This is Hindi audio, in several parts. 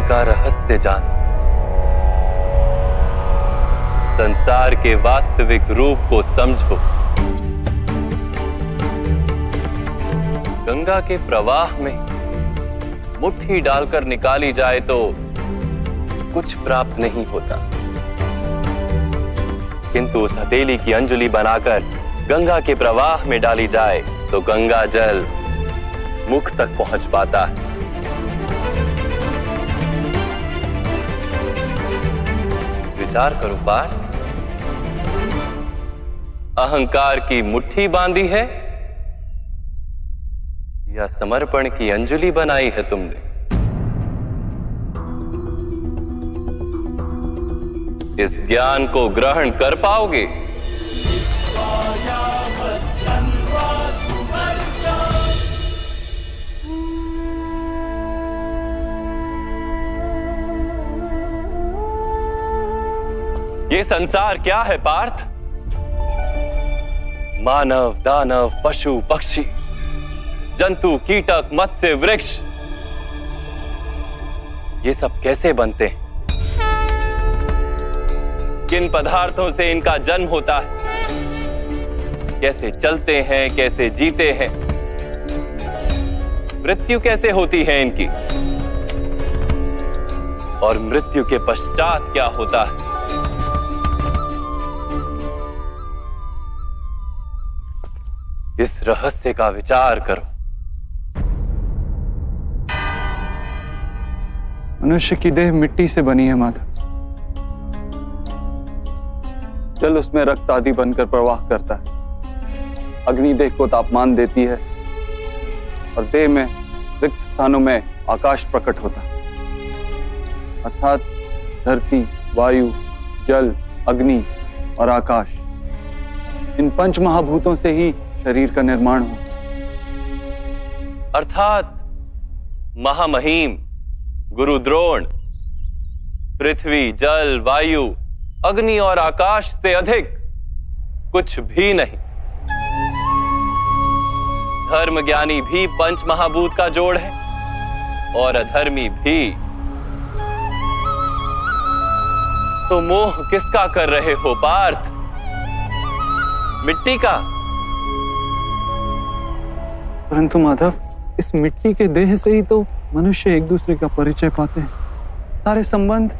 का रहस्य जान, संसार के वास्तविक रूप को समझो। गंगा के प्रवाह में मुट्ठी डालकर निकाली जाए तो कुछ प्राप्त नहीं होता, किंतु उस हथेली की अंजुलि बनाकर गंगा के प्रवाह में डाली जाए तो गंगा जल मुख तक पहुंच पाता है। विचार करो पार्थ, अहंकार की मुट्ठी बांधी है या समर्पण की अंजुलि बनाई है तुमने? इस ज्ञान को ग्रहण कर पाओगे? ये संसार क्या है पार्थ? मानव, दानव, पशु, पक्षी, जंतु, कीटक, मत्स्य, वृक्ष, ये सब कैसे बनते हैं? किन पदार्थों से इनका जन्म होता है? कैसे चलते हैं, कैसे जीते हैं? मृत्यु कैसे होती है इनकी? और मृत्यु के पश्चात क्या होता है? इस रहस्य का विचार करो। मनुष्य की देह मिट्टी से बनी है माधव। जल उसमें रक्त आदि बनकर प्रवाह करता है। अग्नि देह को तापमान देती है और देह में रिक्त स्थानों में आकाश प्रकट होता है। अर्थात धरती, वायु, जल, अग्नि और आकाश, इन पंच महाभूतों से ही शरीर का निर्माण हो। अर्थात महामहिम गुरु द्रोण पृथ्वी, जल, वायु, अग्नि और आकाश से अधिक कुछ भी नहीं। धर्म ज्ञानी भी पंच महाभूत का जोड़ है और अधर्मी भी। तो मोह किसका कर रहे हो पार्थ? मिट्टी का? परंतु माधव, इस मिट्टी के देह से ही तो मनुष्य एक दूसरे का परिचय पाते हैं। सारे संबंध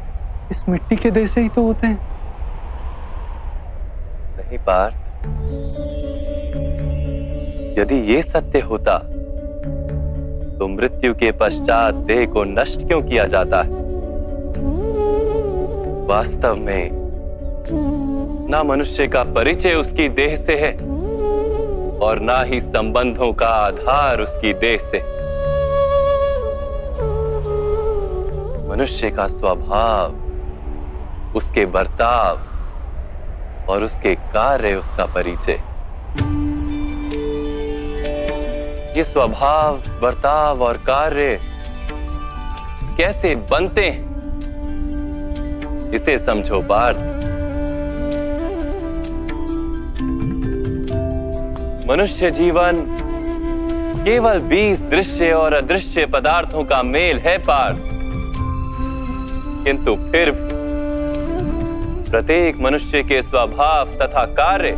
इस मिट्टी के देह से ही तो होते हैं। नहीं पार्थ, यदि ये सत्य होता तो मृत्यु के पश्चात देह को नष्ट क्यों किया जाता है? वास्तव में ना मनुष्य का परिचय उसकी देह से है और ना ही संबंधों का आधार उसकी देह से। मनुष्य का स्वभाव, उसके बर्ताव और उसके कार्य उसका परिचय। ये स्वभाव, बर्ताव और कार्य कैसे बनते हैं, इसे समझो पार्थ। मनुष्य जीवन केवल 20 दृश्य और अदृश्य पदार्थों का मेल है पार्थ, किंतु फिर भी प्रत्येक मनुष्य के स्वभाव तथा कार्य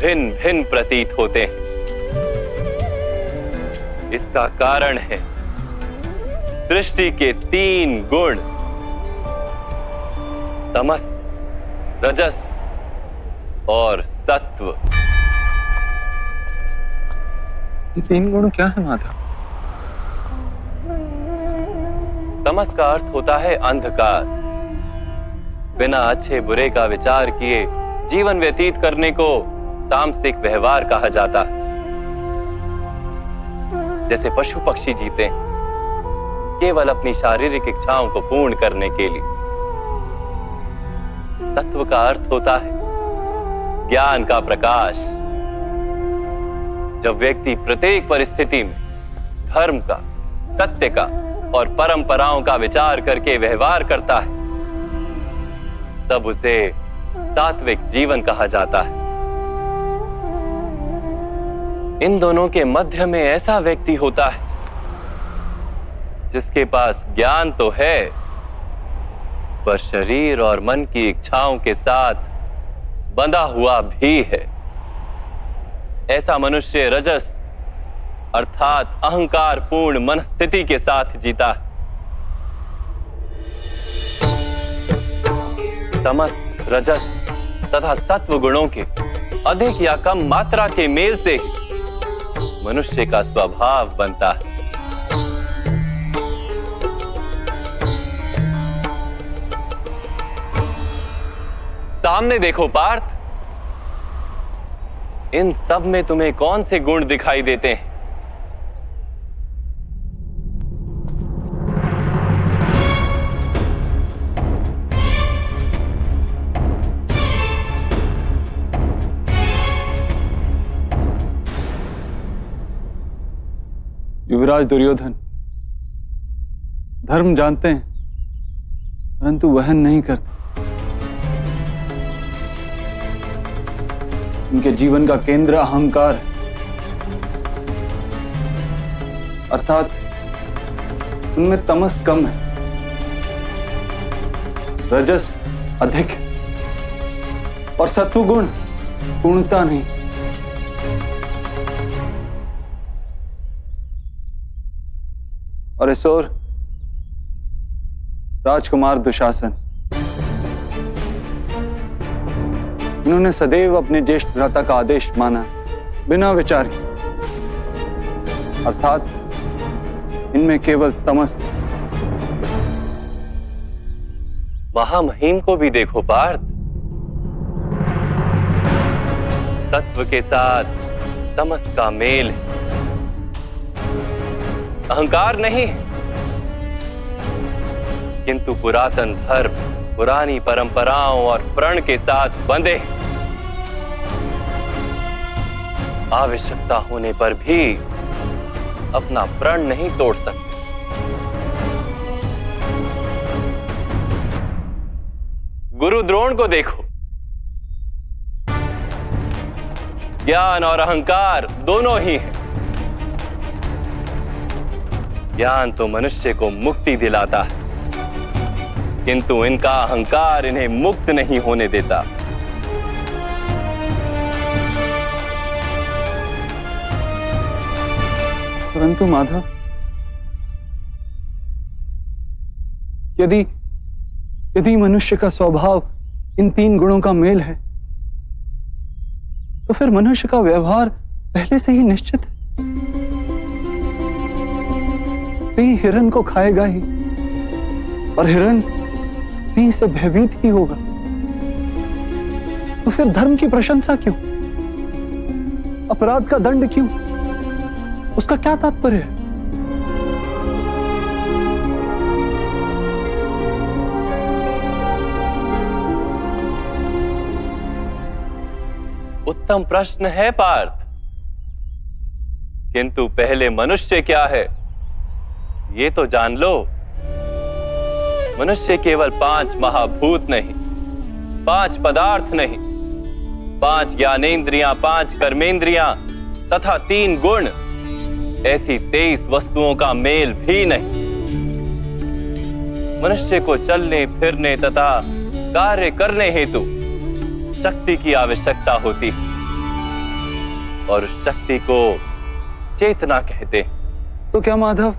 भिन्न भिन्न प्रतीत होते हैं। इसका कारण है सृष्टि के 3 गुण, तमस, रजस और सत्व। ये 3 गुण क्या है माधव? तमस का अर्थ होता है अंधकार। बिना अच्छे बुरे का विचार किए जीवन व्यतीत करने को तामसिक व्यवहार कहा जाता है। जैसे पशु पक्षी जीते हैं केवल अपनी शारीरिक इच्छाओं को पूर्ण करने के लिए। सत्व का अर्थ होता है ज्ञान का प्रकाश। जब व्यक्ति प्रत्येक परिस्थिति में धर्म का, सत्य का और परंपराओं का विचार करके व्यवहार करता है, तब उसे सात्विक जीवन कहा जाता है। इन दोनों के मध्य में ऐसा व्यक्ति होता है जिसके पास ज्ञान तो है, पर शरीर और मन की इच्छाओं के साथ बंधा हुआ भी है। ऐसा मनुष्य रजस अर्थात अहंकार पूर्ण मनस्थिति के साथ जीता है। तमस, रजस तथा सत्व गुणों के अधिक या कम मात्रा के मेल से ही मनुष्य का स्वभाव बनता है। सामने देखो पार्थ, इन सब में तुम्हें कौन से गुण दिखाई देते हैं? युवराज दुर्योधन धर्म जानते हैं, परंतु वहन नहीं करते। उनके जीवन का केंद्र अहंकार है, अर्थात उनमें तमस कम है, रजस अधिक है और सत्वगुण पूर्णता नहीं। और इस ओर राजकुमार दुशासन, इन्होंने सदैव अपने ज्येष्ठ भ्राता का आदेश माना बिना विचार के, अर्थात इनमें केवल तमस। महामहिम को भी देखो पार्थ, सत्व के साथ तमस का मेल है, अहंकार नहीं है, किंतु पुरातन धर्म, पुरानी परंपराओं और प्रण के साथ बंधे, आवश्यकता होने पर भी अपना प्रण नहीं तोड़ सकते। गुरु द्रोण को देखो, ज्ञान और अहंकार दोनों ही हैं। ज्ञान तो मनुष्य को मुक्ति दिलाता है, किंतु इनका अहंकार इन्हें मुक्त नहीं होने देता। परंतु माधव, यदि मनुष्य का स्वभाव इन तीन गुणों का मेल है, तो फिर मनुष्य का व्यवहार पहले से ही निश्चित है। सिंह हिरण को खाएगा ही, और हिरण सिंह से भयभीत ही होगा। तो फिर धर्म की प्रशंसा क्यों? अपराध का दंड क्यों? उसका क्या तात्पर्य है? उत्तम प्रश्न है पार्थ, किंतु पहले मनुष्य क्या है ये तो जान लो। मनुष्य केवल 5 महाभूत नहीं, 5 पदार्थ नहीं, 5 ज्ञानेंद्रियां, 5 कर्मेंद्रियां तथा 3 गुण, ऐसी 23 वस्तुओं का मेल भी नहीं। मनुष्य को चलने फिरने तथा कार्य करने हेतु शक्ति की आवश्यकता होती है, और उस शक्ति को चेतना कहते हैं। तो क्या माधव,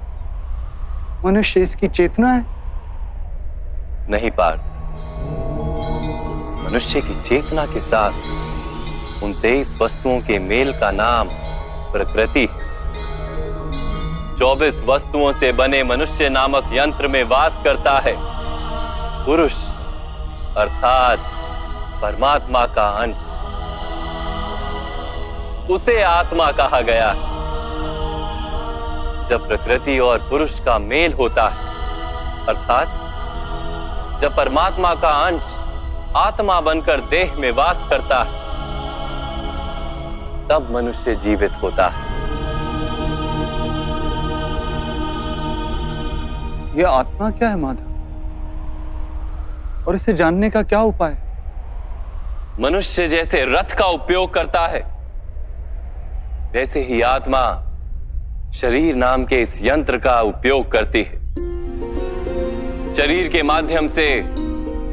मनुष्य इसकी चेतना है? नहीं पार्थ, मनुष्य की चेतना के साथ उन 23 वस्तुओं के मेल का नाम प्रकृति है। 24 वस्तुओं से बने मनुष्य नामक यंत्र में वास करता है पुरुष, अर्थात परमात्मा का अंश। उसे आत्मा कहा गया है। जब प्रकृति और पुरुष का मेल होता है, अर्थात जब परमात्मा का अंश आत्मा बनकर देह में वास करता है, तब मनुष्य जीवित होता है। यह आत्मा क्या है माधव, और इसे जानने का क्या उपाय है? मनुष्य जैसे रथ का उपयोग करता है, वैसे ही आत्मा शरीर नाम के इस यंत्र का उपयोग करती है। शरीर के माध्यम से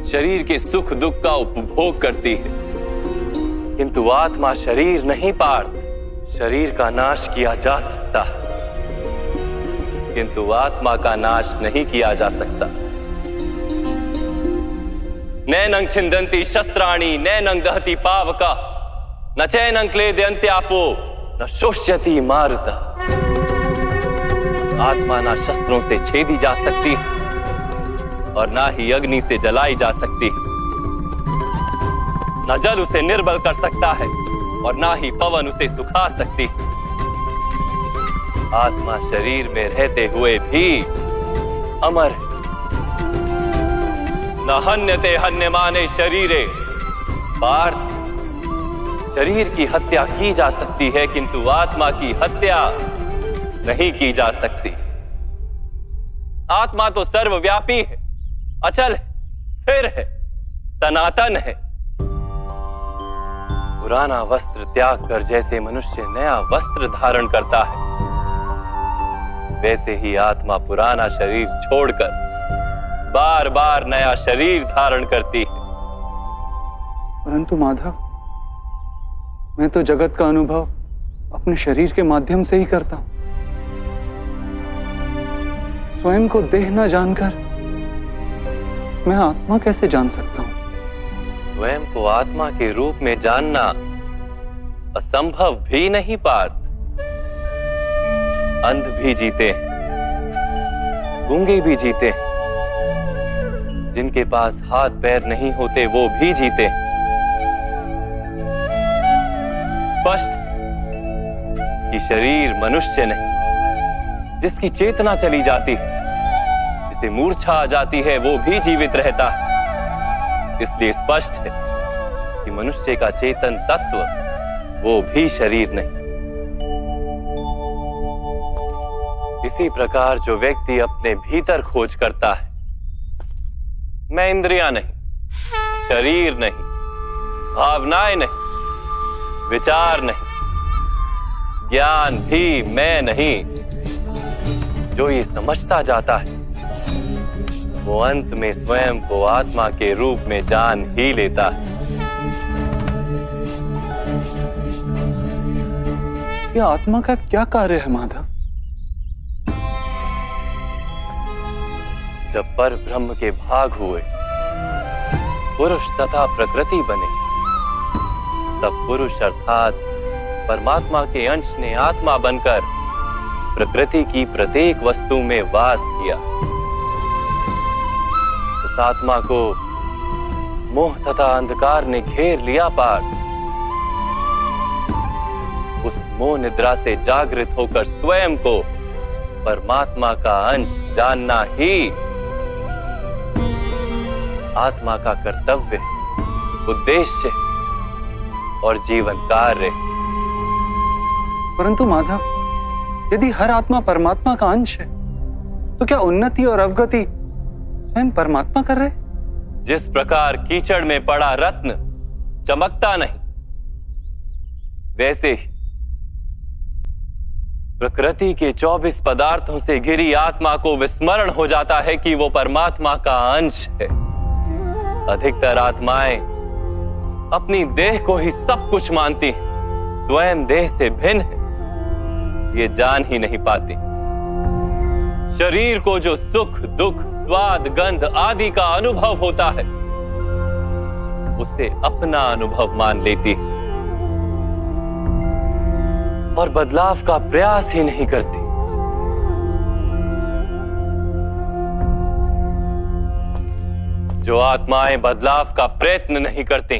शरीर के सुख दुख का उपभोग करती है, किंतु आत्मा शरीर नहीं पार्थ। शरीर का नाश किया जा सकता है, किंतु आत्मा का नाश नहीं किया जा सकता। नैनं छिन्दन्ति शस्त्राणि नैनं दहति पावका न चैनं क्लेदयन्त्यापो न शोष्यति मारुता। आत्मा ना शस्त्रों से छेदी जा सकती और ना ही अग्नि से जलाई जा सकती। न जल उसे निर्बल कर सकता है और ना ही पवन उसे सुखा सकती। आत्मा शरीर में रहते हुए भी अमर है। न हन्यते हन्यमाने शरीरे पार्थ। शरीर की हत्या की जा सकती है, किंतु आत्मा की हत्या नहीं की जा सकती। आत्मा तो सर्वव्यापी है, अचल है, स्थिर है, सनातन है। पुराना वस्त्र त्याग कर जैसे मनुष्य नया वस्त्र धारण करता है, वैसे ही आत्मा पुराना शरीर छोड़कर बार बार नया शरीर धारण करती है। परंतु माधव, मैं तो जगत का अनुभव अपने शरीर के माध्यम से ही करता हूं। स्वयं को देह न जानकर मैं आत्मा कैसे जान सकता हूं? स्वयं को आत्मा के रूप में जानना असंभव भी नहीं पार्थ। अंध भी जीते हैं, गूंगे भी जीते हैं, जिनके पास हाथ पैर नहीं होते वो भी जीते हैं। स्पष्ट कि शरीर मनुष्य नहीं, जिसकी चेतना चली जाती है, जिसे मूर्छा आ जाती है, वो भी जीवित रहता है। इसलिए स्पष्ट है कि मनुष्य का चेतन तत्व वो भी शरीर नहीं। इसी प्रकार जो व्यक्ति अपने भीतर खोज करता है, मैं इंद्रियां नहीं, शरीर नहीं, भावनाएं नहीं, विचार नहीं, ज्ञान भी मैं नहीं, जो ये समझता जाता है, वो अंत में स्वयं को आत्मा के रूप में जान ही लेता है। ये आत्मा का क्या कार्य है माधव? जब पर ब्रह्म के भाग हुए, पुरुष तथा प्रकृति बने, तब पुरुष अर्थात परमात्मा के अंश ने आत्मा बनकर प्रकृति की प्रत्येक वस्तु में वास किया। उस आत्मा को मोह तथा अंधकार ने घेर लिया पार्थ। उस मोह निद्रा से जागृत होकर स्वयं को परमात्मा का अंश जानना ही आत्मा का कर्तव्य, उद्देश्य और जीवन कार्य। परंतु माधव, यदि हर आत्मा परमात्मा का अंश है, तो क्या उन्नति और अवगति स्वयं परमात्मा कर रहे? जिस प्रकार कीचड़ में पड़ा रत्न चमकता नहीं, वैसे ही प्रकृति के 24 पदार्थों से घिरी आत्मा को विस्मरण हो जाता है कि वो परमात्मा का अंश है। अधिकतर आत्माएं अपनी देह को ही सब कुछ मानती हैं, स्वयं देह से भिन्न है ये जान ही नहीं पाती। शरीर को जो सुख दुख स्वाद गंध आदि का अनुभव होता है, उसे अपना अनुभव मान लेती है और बदलाव का प्रयास ही नहीं करती। जो आत्माएं बदलाव का प्रयत्न नहीं करती,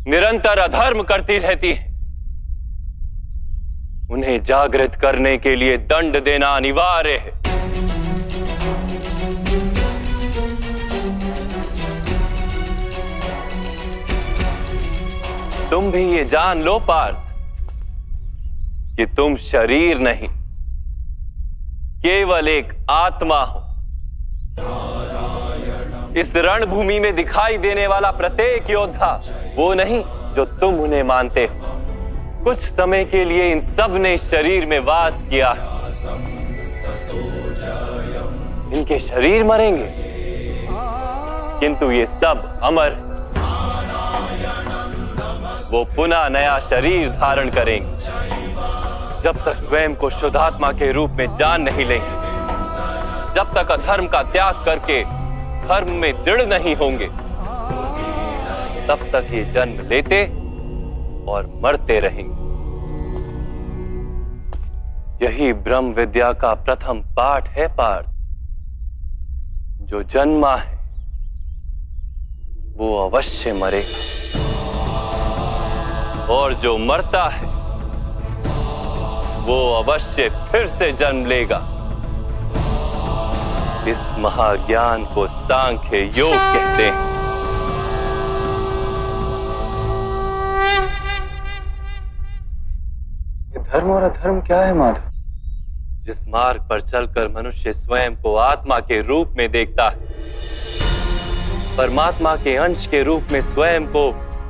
निरंतर अधर्म करती रहती हैं, उन्हें जागृत करने के लिए दंड देना अनिवार्य है। तुम भी ये जान लो पार्थ कि तुम शरीर नहीं, केवल एक आत्मा हो। इस रणभूमि में दिखाई देने वाला प्रत्येक योद्धा वो नहीं जो तुम उन्हें मानते हो। कुछ समय के लिए इन सब ने शरीर में वास किया है, इनके शरीर मरेंगे, किंतु ये सब अमर, वो पुनः नया शरीर धारण करेंगे जब तक स्वयं को शुद्धात्मा के रूप में जान नहीं लेंगे, जब तक अधर्म का त्याग करके धर्म में दृढ़ नहीं होंगे, तब तक ये जन्म लेते और मरते रहेंगे। यही ब्रह्म विद्या का प्रथम पाठ है पार्थ। जो जन्मा है वो अवश्य मरेगा, और जो मरता है वो अवश्य फिर से जन्म लेगा। इस महाज्ञान को सांख्य योग कहते हैं। धर्म और अधर्म क्या है माधव? जिस मार्ग पर चलकर मनुष्य स्वयं को आत्मा के रूप में देखता है, परमात्मा के अंश के रूप में स्वयं को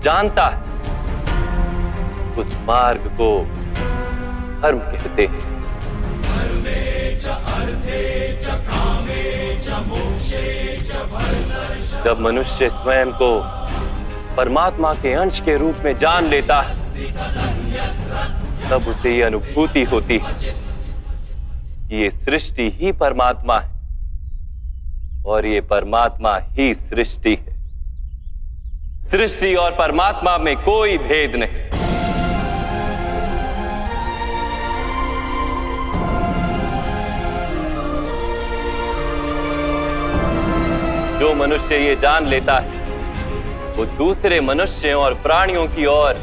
जानता है, उस मार्ग को धर्म कहते हैं। जब मनुष्य स्वयं को परमात्मा के अंश के रूप में जान लेता है, तब उसे ये अनुभूति होती है कि ये सृष्टि ही परमात्मा है और ये परमात्मा ही सृष्टि है। सृष्टि और परमात्मा में कोई भेद नहीं। जो मनुष्य ये जान लेता है, वो दूसरे मनुष्यों और प्राणियों की ओर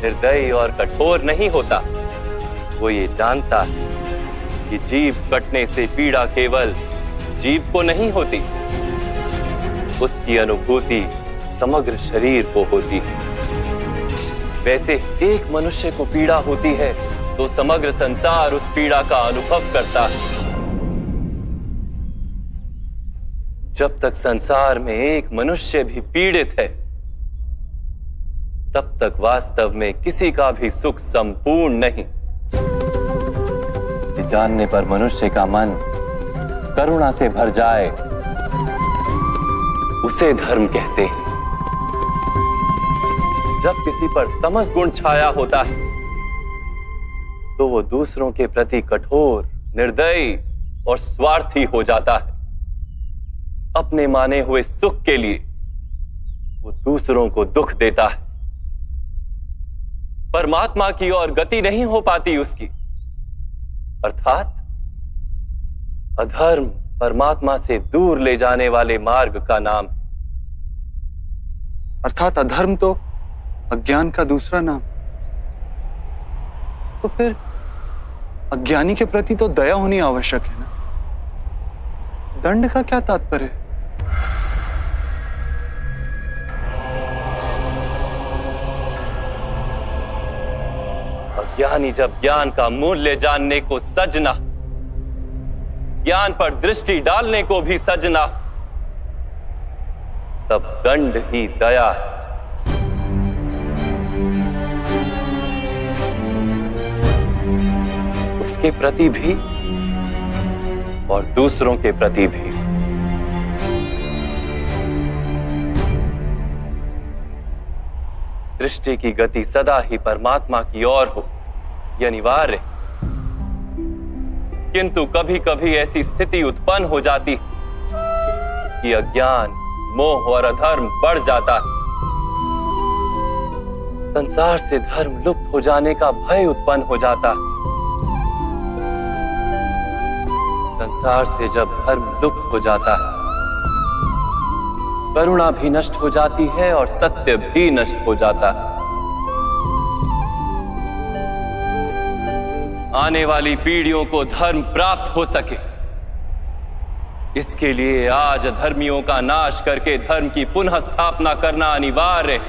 निर्दयी और कठोर नहीं होता। वो ये जानता है कि जीव कटने से पीड़ा केवल जीव को नहीं होती, उसकी अनुभूति समग्र शरीर को होती है। वैसे एक मनुष्य को पीड़ा होती है तो समग्र संसार उस पीड़ा का अनुभव करता है। जब तक संसार में एक मनुष्य भी पीड़ित है, तब तक वास्तव में किसी का भी सुख संपूर्ण नहीं। ये जानने पर मनुष्य का मन करुणा से भर जाए, उसे धर्म कहते हैं। जब किसी पर तमस गुण छाया होता है, तो वो दूसरों के प्रति कठोर, निर्दयी और स्वार्थी हो जाता है। अपने माने हुए सुख के लिए वो दूसरों को दुख देता है। परमात्मा की ओर गति नहीं हो पाती उसकी, अर्थात अधर्म परमात्मा से दूर ले जाने वाले मार्ग का नाम है। अर्थात अधर्म तो अज्ञान का दूसरा नाम। तो फिर अज्ञानी के प्रति तो दया होनी आवश्यक है ना? दंड का क्या तात्पर्य है? अज्ञानी जब ज्ञान का मूल्य जानने को सजना, ज्ञान पर दृष्टि डालने को भी सजना, तब दंड ही दया है। उसके प्रति भी और दूसरों के प्रति भी। सृष्टि की गति सदा ही परमात्मा की ओर हो, यह अनिवार्य। किंतु कभी कभी ऐसी स्थिति उत्पन्न हो जाती कि अज्ञान, मोह और अधर्म बढ़ जाता है। संसार से धर्म लुप्त हो जाने का भय उत्पन्न हो जाता है। संसार से जब धर्म लुप्त हो जाता है, करुणा भी नष्ट हो जाती है और सत्य भी नष्ट हो जाता है। आने वाली पीढ़ियों को धर्म प्राप्त हो सके, इसके लिए आज अधर्मियों का नाश करके धर्म की पुनः स्थापना करना अनिवार्य है।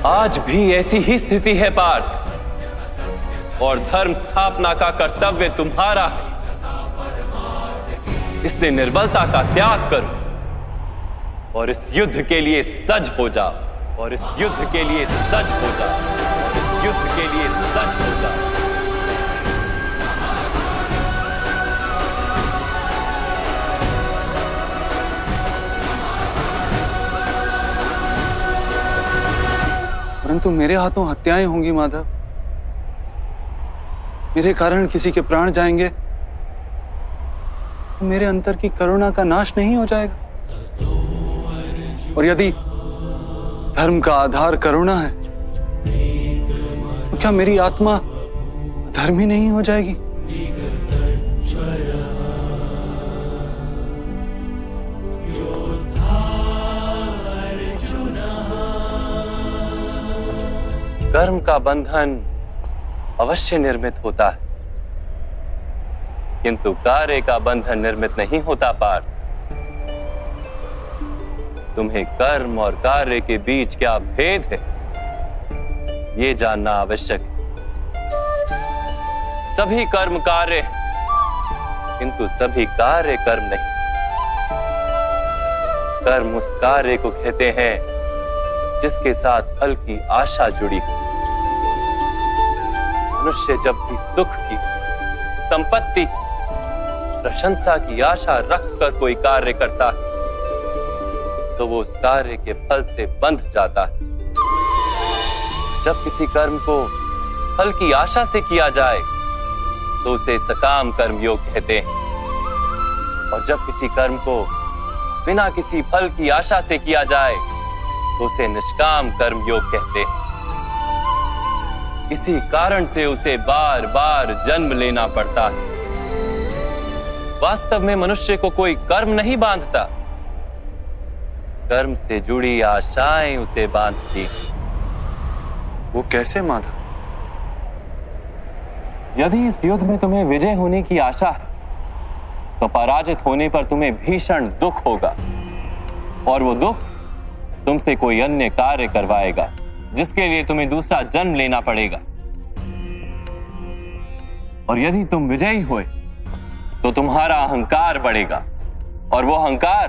आज भी ऐसी ही स्थिति है पार्थ, और धर्म स्थापना का कर्तव्य तुम्हारा है। इसलिए निर्बलता का त्याग करो और इस युद्ध के लिए सज हो जाओ, और इस युद्ध के लिए सज हो जाओ। युद्ध के लिए सज्ज हो जाओ। परंतु मेरे हाथों हत्याएं होंगी माधव। मेरे कारण किसी के प्राण जाएंगे तो मेरे अंतर की करुणा का नाश नहीं हो जाएगा? और यदि धर्म का आधार करुणा है तो क्या मेरी आत्मा धर्मी नहीं हो जाएगी? कर्म का बंधन अवश्य निर्मित होता है, किंतु कार्य का बंधन निर्मित नहीं होता पार्थ। तुम्हें कर्म और कार्य के बीच क्या भेद है, ये जानना आवश्यक है। सभी कर्म कार्य हैं, किंतु सभी कार्य कर्म नहीं। कर्म उस कार्य को कहते हैं जिसके साथ फल की आशा जुड़ी हो। मनुष्य जब भी सुख की, संपत्ति, प्रशंसा की आशा रखकर कोई कार्य करता है तो वो उस कार्य के फल से बंध जाता है। जब किसी कर्म को फल की आशा से किया जाए तो उसे सकाम कर्म योग कहते हैं, और जब किसी कर्म को बिना किसी फल की आशा से किया जाए तो उसे निष्काम कर्म योग कहते हैं। इसी कारण से उसे बार बार जन्म लेना पड़ता है। वास्तव में मनुष्य को कोई कर्म नहीं बांधता, कर्म से जुड़ी आशाएं उसे बांधती। वो कैसे माधव? यदि इस युद्ध में तुम्हें विजय होने की आशा है तो पराजित होने पर तुम्हें भीषण दुख होगा, और वो दुख तुमसे कोई अन्य कार्य करवाएगा जिसके लिए तुम्हें दूसरा जन्म लेना पड़ेगा। और यदि तुम विजयी हुए तो तुम्हारा अहंकार बढ़ेगा, और वो अहंकार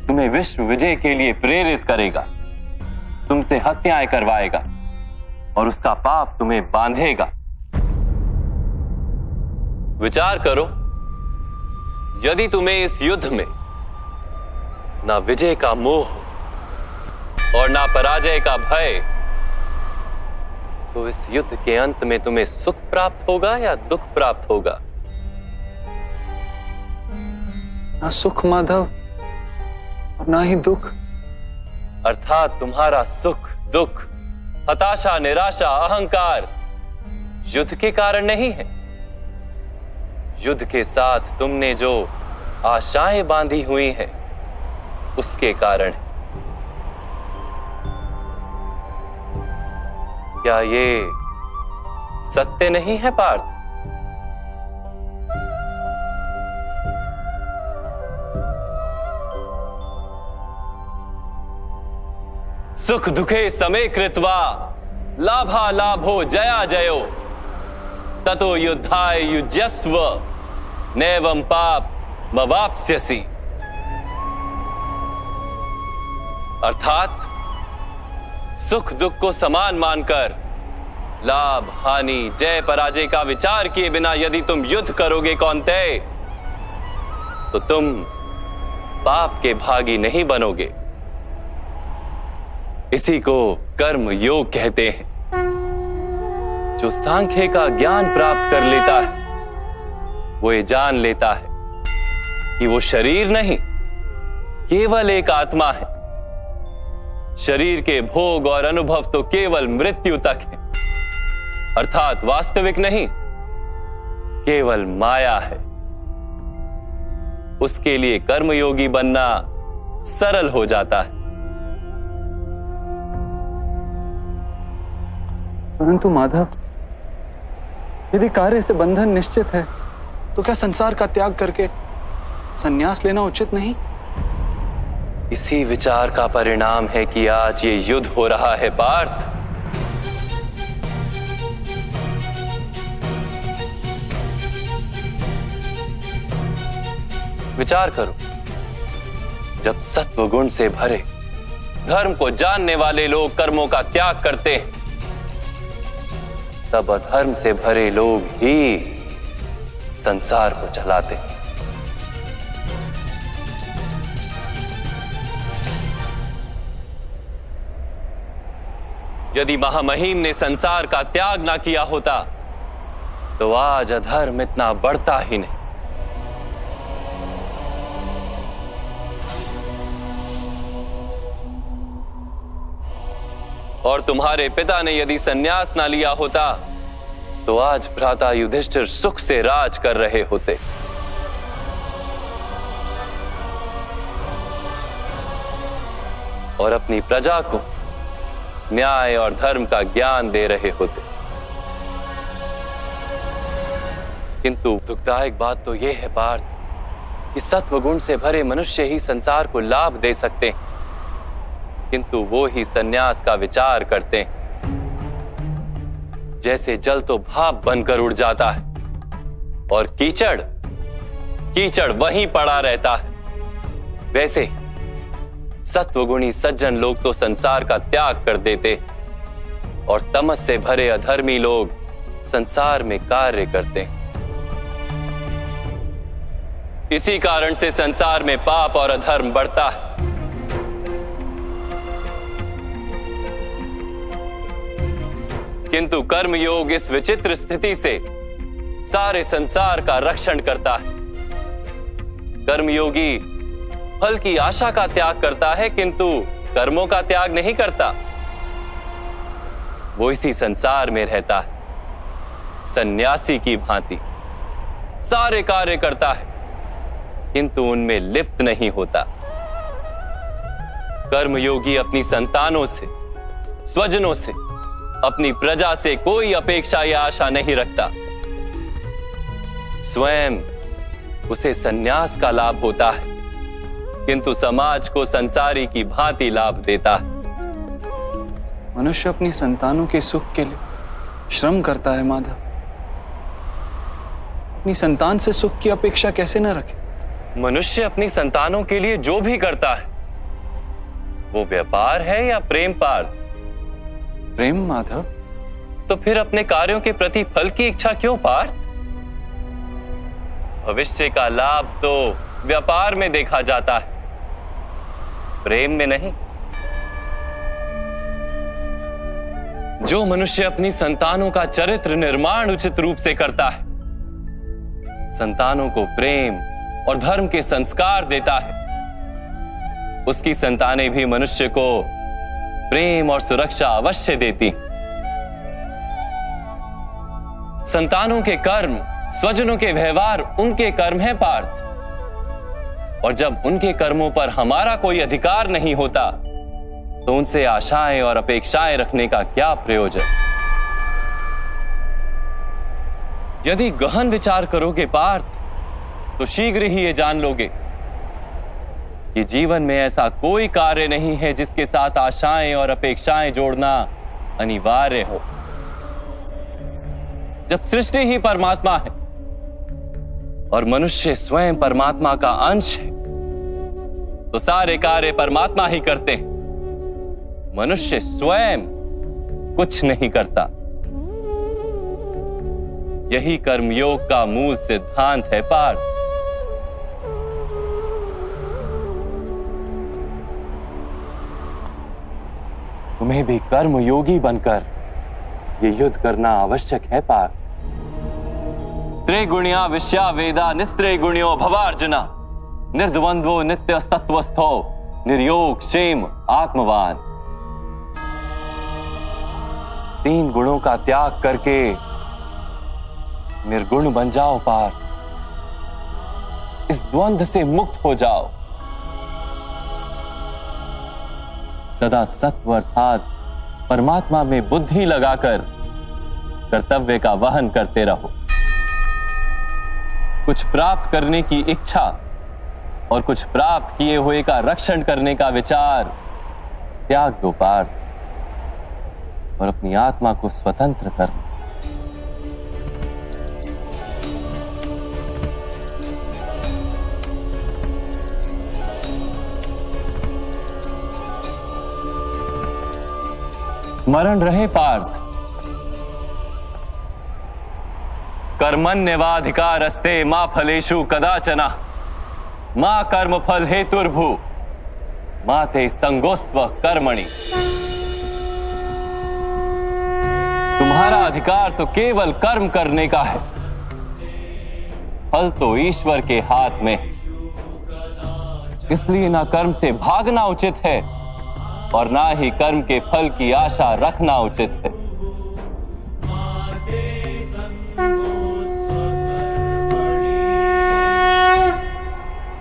तुम्हें विश्व विजय के लिए प्रेरित करेगा, तुमसे हत्याएं करवाएगा और उसका पाप तुम्हें बांधेगा। विचार करो, यदि तुम्हें इस युद्ध में ना विजय का मोह और ना पराजय का भय, तो इस युद्ध के अंत में तुम्हें सुख प्राप्त होगा या दुख प्राप्त होगा? ना सुख माधव और ना ही दुख। अर्थात तुम्हारा सुख, दुख, हताशा, निराशा, अहंकार युद्ध के कारण नहीं है। युद्ध के साथ तुमने जो आशाएं बांधी हुई हैं उसके कारण है। क्या ये सत्य नहीं है पार्थ? सुख दुखे समे कृत्वा लाभा लाभो जया जयो ततो युद्धाय युज्यस्व नैवं पाप मवाप्स्यसि। अर्थात सुख दुख को समान मानकर लाभ हानि जय पराजय का विचार किए बिना यदि तुम युद्ध करोगे कौन्तेय, तो तुम पाप के भागी नहीं बनोगे। इसी को कर्म योग कहते हैं। जो सांख्य का ज्ञान प्राप्त कर लेता है वो ये जान लेता है कि वो शरीर नहीं, केवल एक आत्मा है। शरीर के भोग और अनुभव तो केवल मृत्यु तक है, अर्थात वास्तविक नहीं, केवल माया है। उसके लिए कर्मयोगी बनना सरल हो जाता है। परंतु माधव, यदि कार्य से बंधन निश्चित है तो क्या संसार का त्याग करके संन्यास लेना उचित नहीं? इसी विचार का परिणाम है कि आज ये युद्ध हो रहा है पार्थ। विचार करो, जब सत्व गुण से भरे धर्म को जानने वाले लोग कर्मों का त्याग करते हैं तब अधर्म से भरे लोग ही संसार को चलाते। यदि महामहिम ने संसार का त्याग ना किया होता तो आज अधर्म इतना बढ़ता ही नहीं। और तुम्हारे पिता ने यदि संन्यास ना लिया होता तो आज भ्राता युधिष्ठिर सुख से राज कर रहे होते। और अपनी प्रजा को न्याय और धर्म का ज्ञान दे रहे होते। किंतु दुखदायक बात तो यह है पार्थ कि सत्वगुण से भरे मनुष्य ही संसार को लाभ दे सकते हैं, किंतु वो ही संन्यास का विचार करते हैं। जैसे जल तो भाप बनकर उड़ जाता है और कीचड़ कीचड़ वहीं पड़ा रहता है, वैसे सत्वगुणी सज्जन लोग तो संसार का त्याग कर देते और तमस से भरे अधर्मी लोग संसार में कार्य करते हैं। इसी कारण से संसार में पाप और अधर्म बढ़ता है। किंतु कर्मयोग इस विचित्र स्थिति से सारे संसार का रक्षण करता है। कर्मयोगी फल की आशा का त्याग करता है, किंतु कर्मों का त्याग नहीं करता। वो इसी संसार में रहता है, सन्यासी की भांति सारे कार्य करता है, किंतु उनमें लिप्त नहीं होता। कर्मयोगी अपनी संतानों से, स्वजनों से, अपनी प्रजा से कोई अपेक्षा या आशा नहीं रखता। स्वयं उसे संन्यास का लाभ होता है, किंतु समाज को संसारी की भांति लाभ देता है। मनुष्य अपनी संतानों के सुख के लिए श्रम करता है माधव। अपनी संतान से सुख की अपेक्षा कैसे न रखे? मनुष्य अपनी संतानों के लिए जो भी करता है वो व्यापार है या प्रेम पार्थ? प्रेम माधव। तो फिर अपने कार्यों के प्रति फल की इच्छा क्यों पार्थ? भविष्य का लाभ तो व्यापार में देखा जाता है, प्रेम में नहीं। जो मनुष्य अपनी संतानों का चरित्र निर्माण उचित रूप से करता है, संतानों को प्रेम और धर्म के संस्कार देता है, उसकी संतानें भी मनुष्य को प्रेम और सुरक्षा अवश्य देती। संतानों के कर्म, स्वजनों के व्यवहार उनके कर्म है पार्थ। और जब उनके कर्मों पर हमारा कोई अधिकार नहीं होता तो उनसे आशाएं और अपेक्षाएं रखने का क्या प्रयोजन? यदि गहन विचार करोगे पार्थ तो शीघ्र ही ये जान लोगे कि जीवन में ऐसा कोई कार्य नहीं है जिसके साथ आशाएं और अपेक्षाएं जोड़ना अनिवार्य हो। जब सृष्टि ही परमात्मा है और मनुष्य स्वयं परमात्मा का अंश है तो सारे कार्य परमात्मा ही करते हैं, मनुष्य स्वयं कुछ नहीं करता। यही कर्मयोग का मूल सिद्धांत है पार्थ। तुम्हें भी कर्मयोगी बनकर ये युद्ध करना आवश्यक है पार्थ। त्रिगुणिया विश्या वेदा निस्त्रिगुण्यो भवार्जुना निर्द्वंद्वो नित्य सत्वस्थो निर्योग क्षेम आत्मवान। 3 गुणों का त्याग करके निर्गुण बन जाओ पार्थ। इस द्वंद्व से मुक्त हो जाओ। सदा सत्व अर्थात परमात्मा में बुद्धि लगाकर कर्तव्य का वहन करते रहो। कुछ प्राप्त करने की इच्छा और कुछ प्राप्त किए हुए का रक्षण करने का विचार त्याग दो पार्थ और अपनी आत्मा को स्वतंत्र कर। स्मरण रहे पार्थ, कर्मण्येवाधिकारस्ते मा फलेषु कदाचन मा कर्म फल हेतुर्भु मा ते संगोस्त्व कर्मणि। तुम्हारा अधिकार तो केवल कर्म करने का है, फल तो ईश्वर के हाथ में, इसलिए ना कर्म से भागना उचित है और ना ही कर्म के फल की आशा रखना उचित है।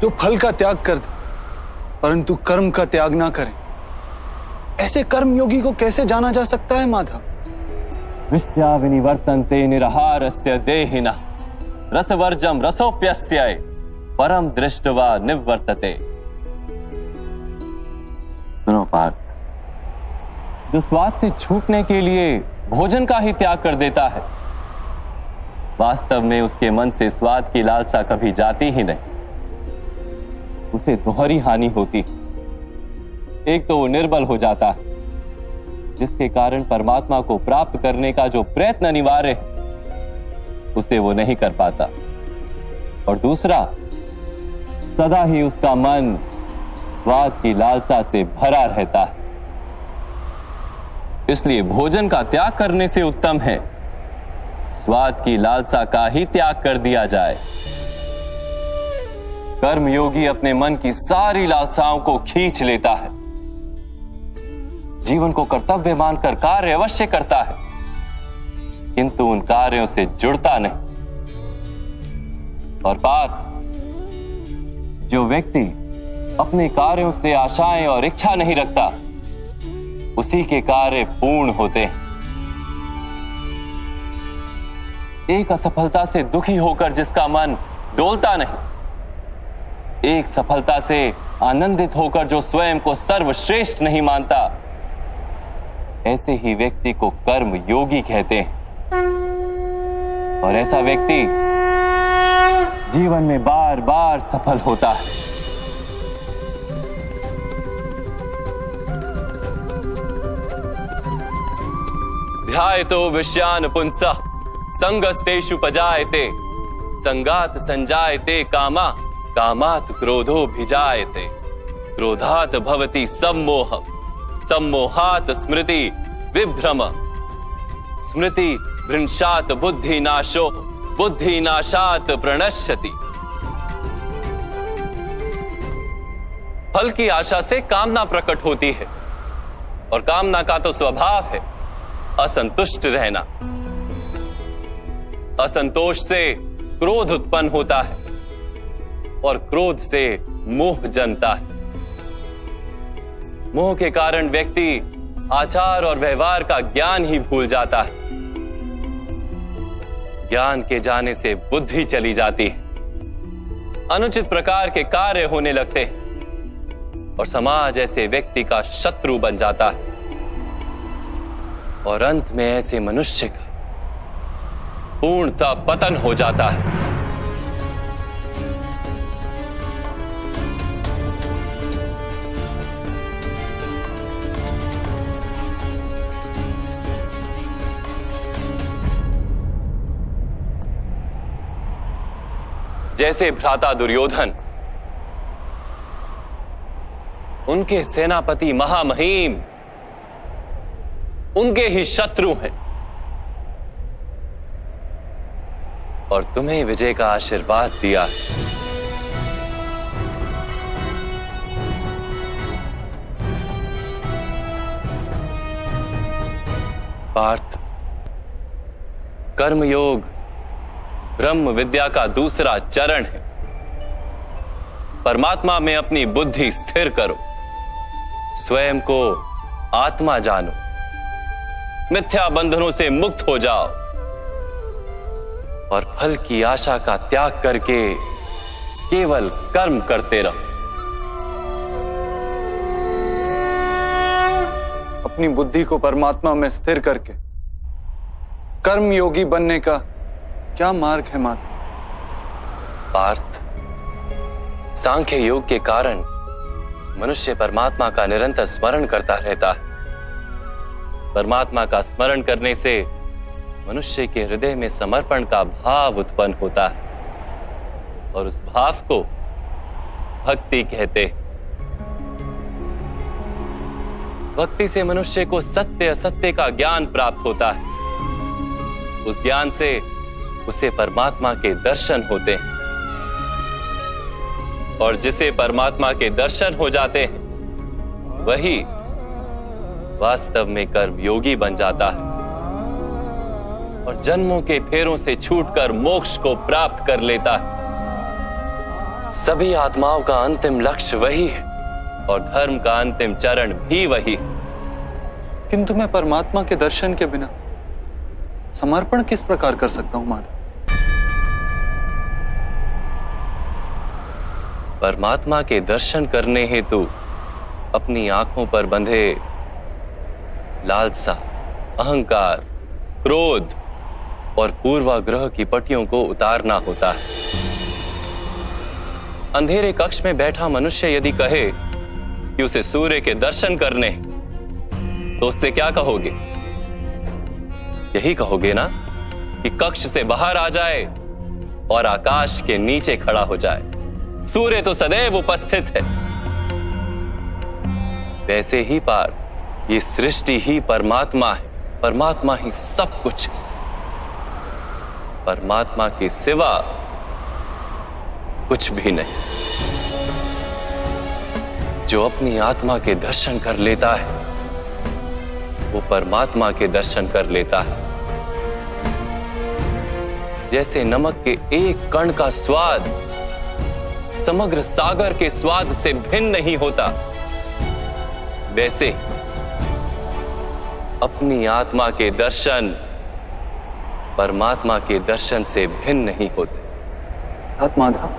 जो फल का त्याग कर दे परंतु कर्म का त्याग ना करे, ऐसे कर्म योगी को कैसे जाना जा सकता है माधव? विश्या विनिवर्तन्ते निरहारस्य देहिनः रसवर्जम रसोप्यस्य परम दृष्ट्वा निवर्तते। सुनो पार्थ, जो स्वाद से छूटने के लिए भोजन का ही त्याग कर देता है, वास्तव में उसके मन से स्वाद की लालसा कभी जाती ही नहीं, उसे दोहरी हानि होती। एक तो वो निर्बल हो जाता है, जिसके कारण परमात्मा को प्राप्त करने का जो प्रयत्न अनिवार्य है उसे वो नहीं कर पाता, और दूसरा सदा ही उसका मन स्वाद की लालसा से भरा रहता है। इसलिए भोजन का त्याग करने से उत्तम है स्वाद की लालसा का ही त्याग कर दिया जाए। कर्म योगी अपने मन की सारी लालसाओं को खींच लेता है, जीवन को कर्तव्य मानकर कार्य अवश्य करता है, किंतु उन कार्यों से जुड़ता नहीं। और पार्थ, जो व्यक्ति अपने कार्यों से आशाएं और इच्छा नहीं रखता, उसी के कार्य पूर्ण होते हैं। एक असफलता से दुखी होकर जिसका मन डोलता नहीं, एक सफलता से आनंदित होकर जो स्वयं को सर्वश्रेष्ठ नहीं मानता, ऐसे ही व्यक्ति को कर्म योगी कहते हैं। और ऐसा व्यक्ति जीवन में बार बार सफल होता है। ध्यायतो विषयान पुंसः संगस्तेषु पजायते संगात संजायते कामा कामात् क्रोधो भिजायते क्रोधात् भवति सम्मोह सम्मोहात् स्मृति विभ्रम स्मृति भ्रंशात् बुद्धि नाशो बुद्धि नाशात् प्रणश्यति। फल की आशा से कामना प्रकट होती है, और कामना का तो स्वभाव है असंतुष्ट रहना। असंतोष से क्रोध उत्पन्न होता है, और क्रोध से मोह जन्मता है। मोह के कारण व्यक्ति आचार और व्यवहार का ज्ञान ही भूल जाता है। ज्ञान के जाने से बुद्धि चली जाती है, अनुचित प्रकार के कार्य होने लगते हैं, और समाज ऐसे व्यक्ति का शत्रु बन जाता है, और अंत में ऐसे मनुष्य का पूर्णतः पतन हो जाता है। जैसे भ्राता दुर्योधन, उनके सेनापति महामहिम उनके ही शत्रु हैं, और तुम्हें विजय का आशीर्वाद दिया। पार्थ, कर्मयोग ब्रह्म विद्या का दूसरा चरण है। परमात्मा में अपनी बुद्धि स्थिर करो, स्वयं को आत्मा जानो, मिथ्या बंधनों से मुक्त हो जाओ, और फल की आशा का त्याग करके केवल कर्म करते रहो। अपनी बुद्धि को परमात्मा में स्थिर करके कर्म योगी बनने का क्या मार्ग है माधव? पार्थ, सांख्य योग के कारण मनुष्य परमात्मा का निरंतर स्मरण करता रहता है। परमात्मा का स्मरण करने से मनुष्य के हृदय में समर्पण का भाव उत्पन्न होता है और उस भाव को भक्ति कहते हैं। भक्ति से मनुष्य को सत्य असत्य का ज्ञान प्राप्त होता है। उस ज्ञान से उसे परमात्मा के दर्शन होते हैं और जिसे परमात्मा के दर्शन हो जाते हैं वही वास्तव में कर्मयोगी बन जाता है और जन्मों के फेरों से छूटकर मोक्ष को प्राप्त कर लेता है। सभी आत्माओं का अंतिम लक्ष्य वही है और धर्म का अंतिम चरण भी वही है। किंतु मैं परमात्मा के दर्शन के बिना समर्पण किस प्रकार कर सकता हूं माधव? परमात्मा के दर्शन करने हेतु अपनी आंखों पर बंधे लालसा, अहंकार, क्रोध और पूर्वाग्रह की पट्टियों को उतारना होता है। अंधेरे कक्ष में बैठा मनुष्य यदि कहे कि उसे सूर्य के दर्शन करने तो उससे क्या कहोगे? यही कहोगे ना कि कक्ष से बाहर आ जाए और आकाश के नीचे खड़ा हो जाए। सूर्य तो सदैव उपस्थित है। वैसे ही पार्थ, ये सृष्टि ही परमात्मा है, परमात्मा ही सब कुछ है। परमात्मा के सिवा कुछ भी नहीं। जो अपनी आत्मा के दर्शन कर लेता है वो परमात्मा के दर्शन कर लेता है। जैसे नमक के एक कण का स्वाद समग्र सागर के स्वाद से भिन्न नहीं होता, वैसे अपनी आत्मा के दर्शन परमात्मा के दर्शन से भिन्न नहीं होते। माधव,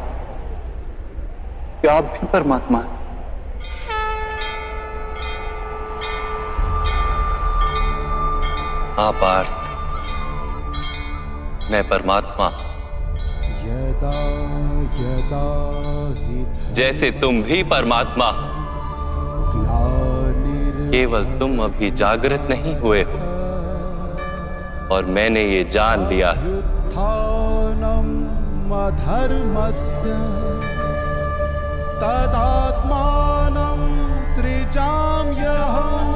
क्या आप भी परमात्मा हैं? हाँ पार्थ, मैं परमात्मा। यदा यदा हि जैसे तुम भी परमात्मा, केवल तुम अभी जागृत नहीं हुए हो और मैंने ये जान लिया है। उत्थानम् अधर्मस्य तदात्मानं सृजाम्यहम्।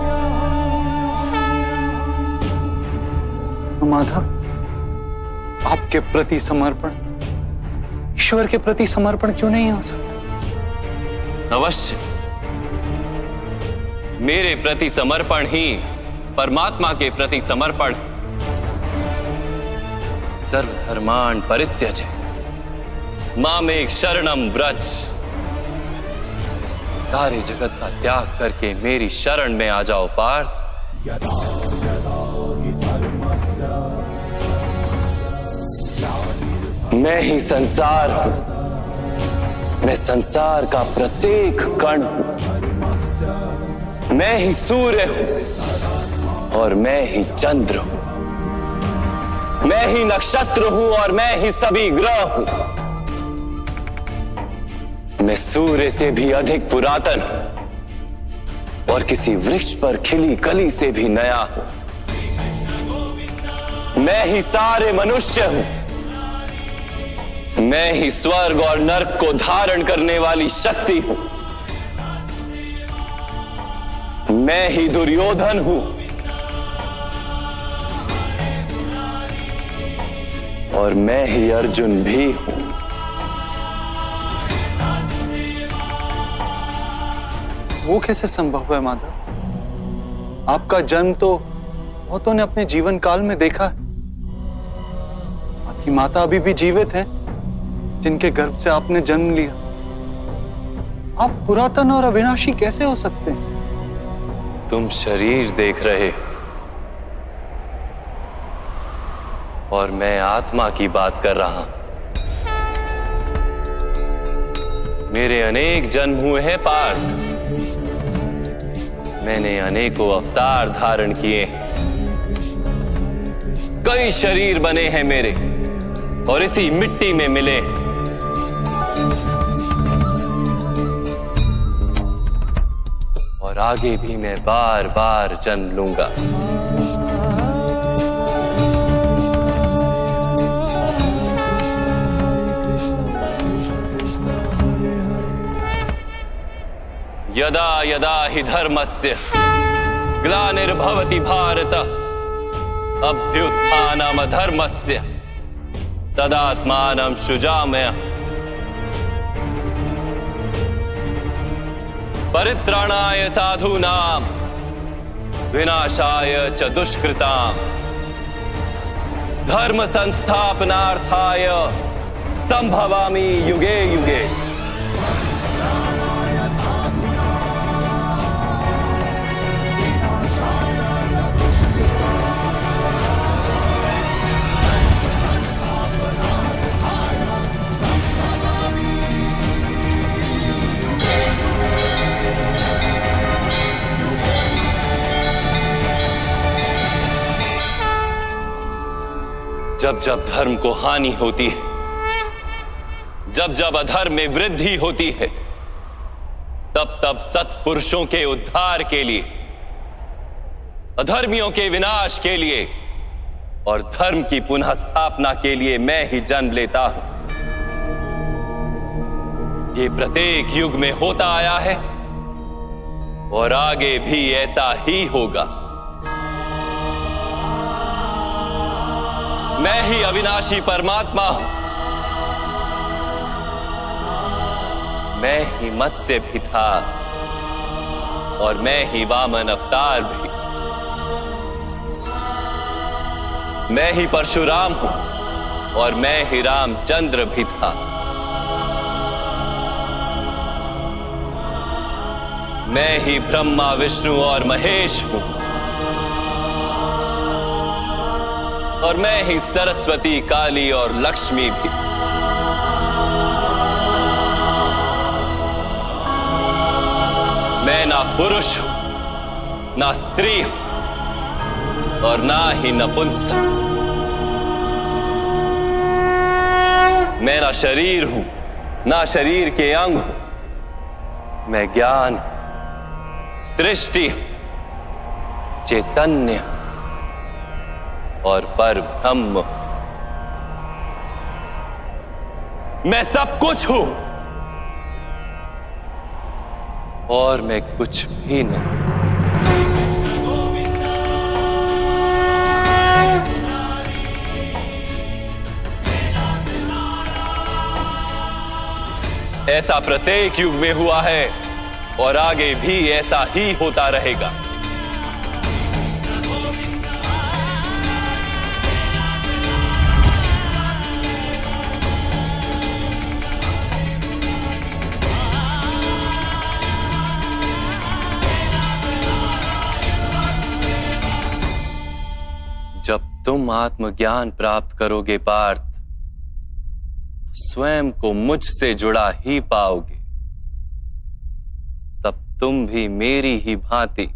माधव, आपके प्रति समर्पण ईश्वर के प्रति समर्पण क्यों नहीं हो सकता? अवश्य, मेरे प्रति समर्पण ही परमात्मा के प्रति समर्पण है। सर्वधर्मान् परित्यज्य मामेक शरणं व्रज। सारे जगत का त्याग करके मेरी शरण में आ जाओ पार्थ। यदा यदा हि धर्मस्य मैं ही संसार हूं। मैं संसार का प्रत्येक कण हूं। मैं ही सूर्य हूं और मैं ही चंद्र हूं। मैं ही नक्षत्र हूं और मैं ही सभी ग्रह हूं। मैं सूर्य से भी अधिक पुरातन हूं और किसी वृक्ष पर खिली कली से भी नया हूं। मैं ही सारे मनुष्य हूं। मैं ही स्वर्ग और नरक को धारण करने वाली शक्ति हूं। मैं ही दुर्योधन हूं और मैं ही अर्जुन भी हूं। वो कैसे संभव है माधव? आपका जन्म तो बहुतों ने अपने जीवन काल में देखा है। आपकी माता अभी भी जीवित हैं, जिनके गर्भ से आपने जन्म लिया। आप पुरातन और अविनाशी कैसे हो सकते हैं? तुम शरीर देख रहे और मैं आत्मा की बात कर रहा हूं। मेरे अनेक जन्म हुए हैं पार्थ। मैंने अनेकों अवतार धारण किए हैं। कई शरीर बने हैं मेरे और इसी मिट्टी में मिले हैं। और आगे भी मैं बार बार जन्म लूंगा। यदा यदा हि धर्मस्य ग्लानिर्भवति भारत अभ्युत्थानमधर्मस्य तदात्मानं सृजाम्यहम्। परित्राणाय साधूनां विनाशाय च दुष्कृताम् धर्म संस्थापनार्थाय संभवामि युगे युगे। जब जब धर्म को हानि होती है, जब जब अधर्म में वृद्धि होती है, तब तब सत्पुरुषों के उद्धार के लिए, अधर्मियों के विनाश के लिए और धर्म की पुनः स्थापना के लिए मैं ही जन्म लेता हूं। ये प्रत्येक युग में होता आया है और आगे भी ऐसा ही होगा। मैं ही अविनाशी परमात्मा हूं। मैं ही मत्स्य भी था और मैं ही वामन अवतार भी। मैं ही परशुराम हूं और मैं ही रामचंद्र भी था। मैं ही ब्रह्मा विष्णु और महेश हूं और मैं ही सरस्वती काली और लक्ष्मी भी। मैं ना पुरुष हूं, ना स्त्री हूं और ना ही नपुंसक। मैं ना शरीर हूं, ना शरीर के अंग हूं। मैं ज्ञान, सृष्टि, चैतन्य और पर ब्रह्म। मैं सब कुछ हूं और मैं कुछ भी नहीं। ऐसा प्रत्येक युग में हुआ है और आगे भी ऐसा ही होता रहेगा। जब तुम आत्मज्ञान प्राप्त करोगे पार्थ, तो स्वयं को मुझसे जुड़ा ही पाओगे। तब तुम भी मेरी ही भांति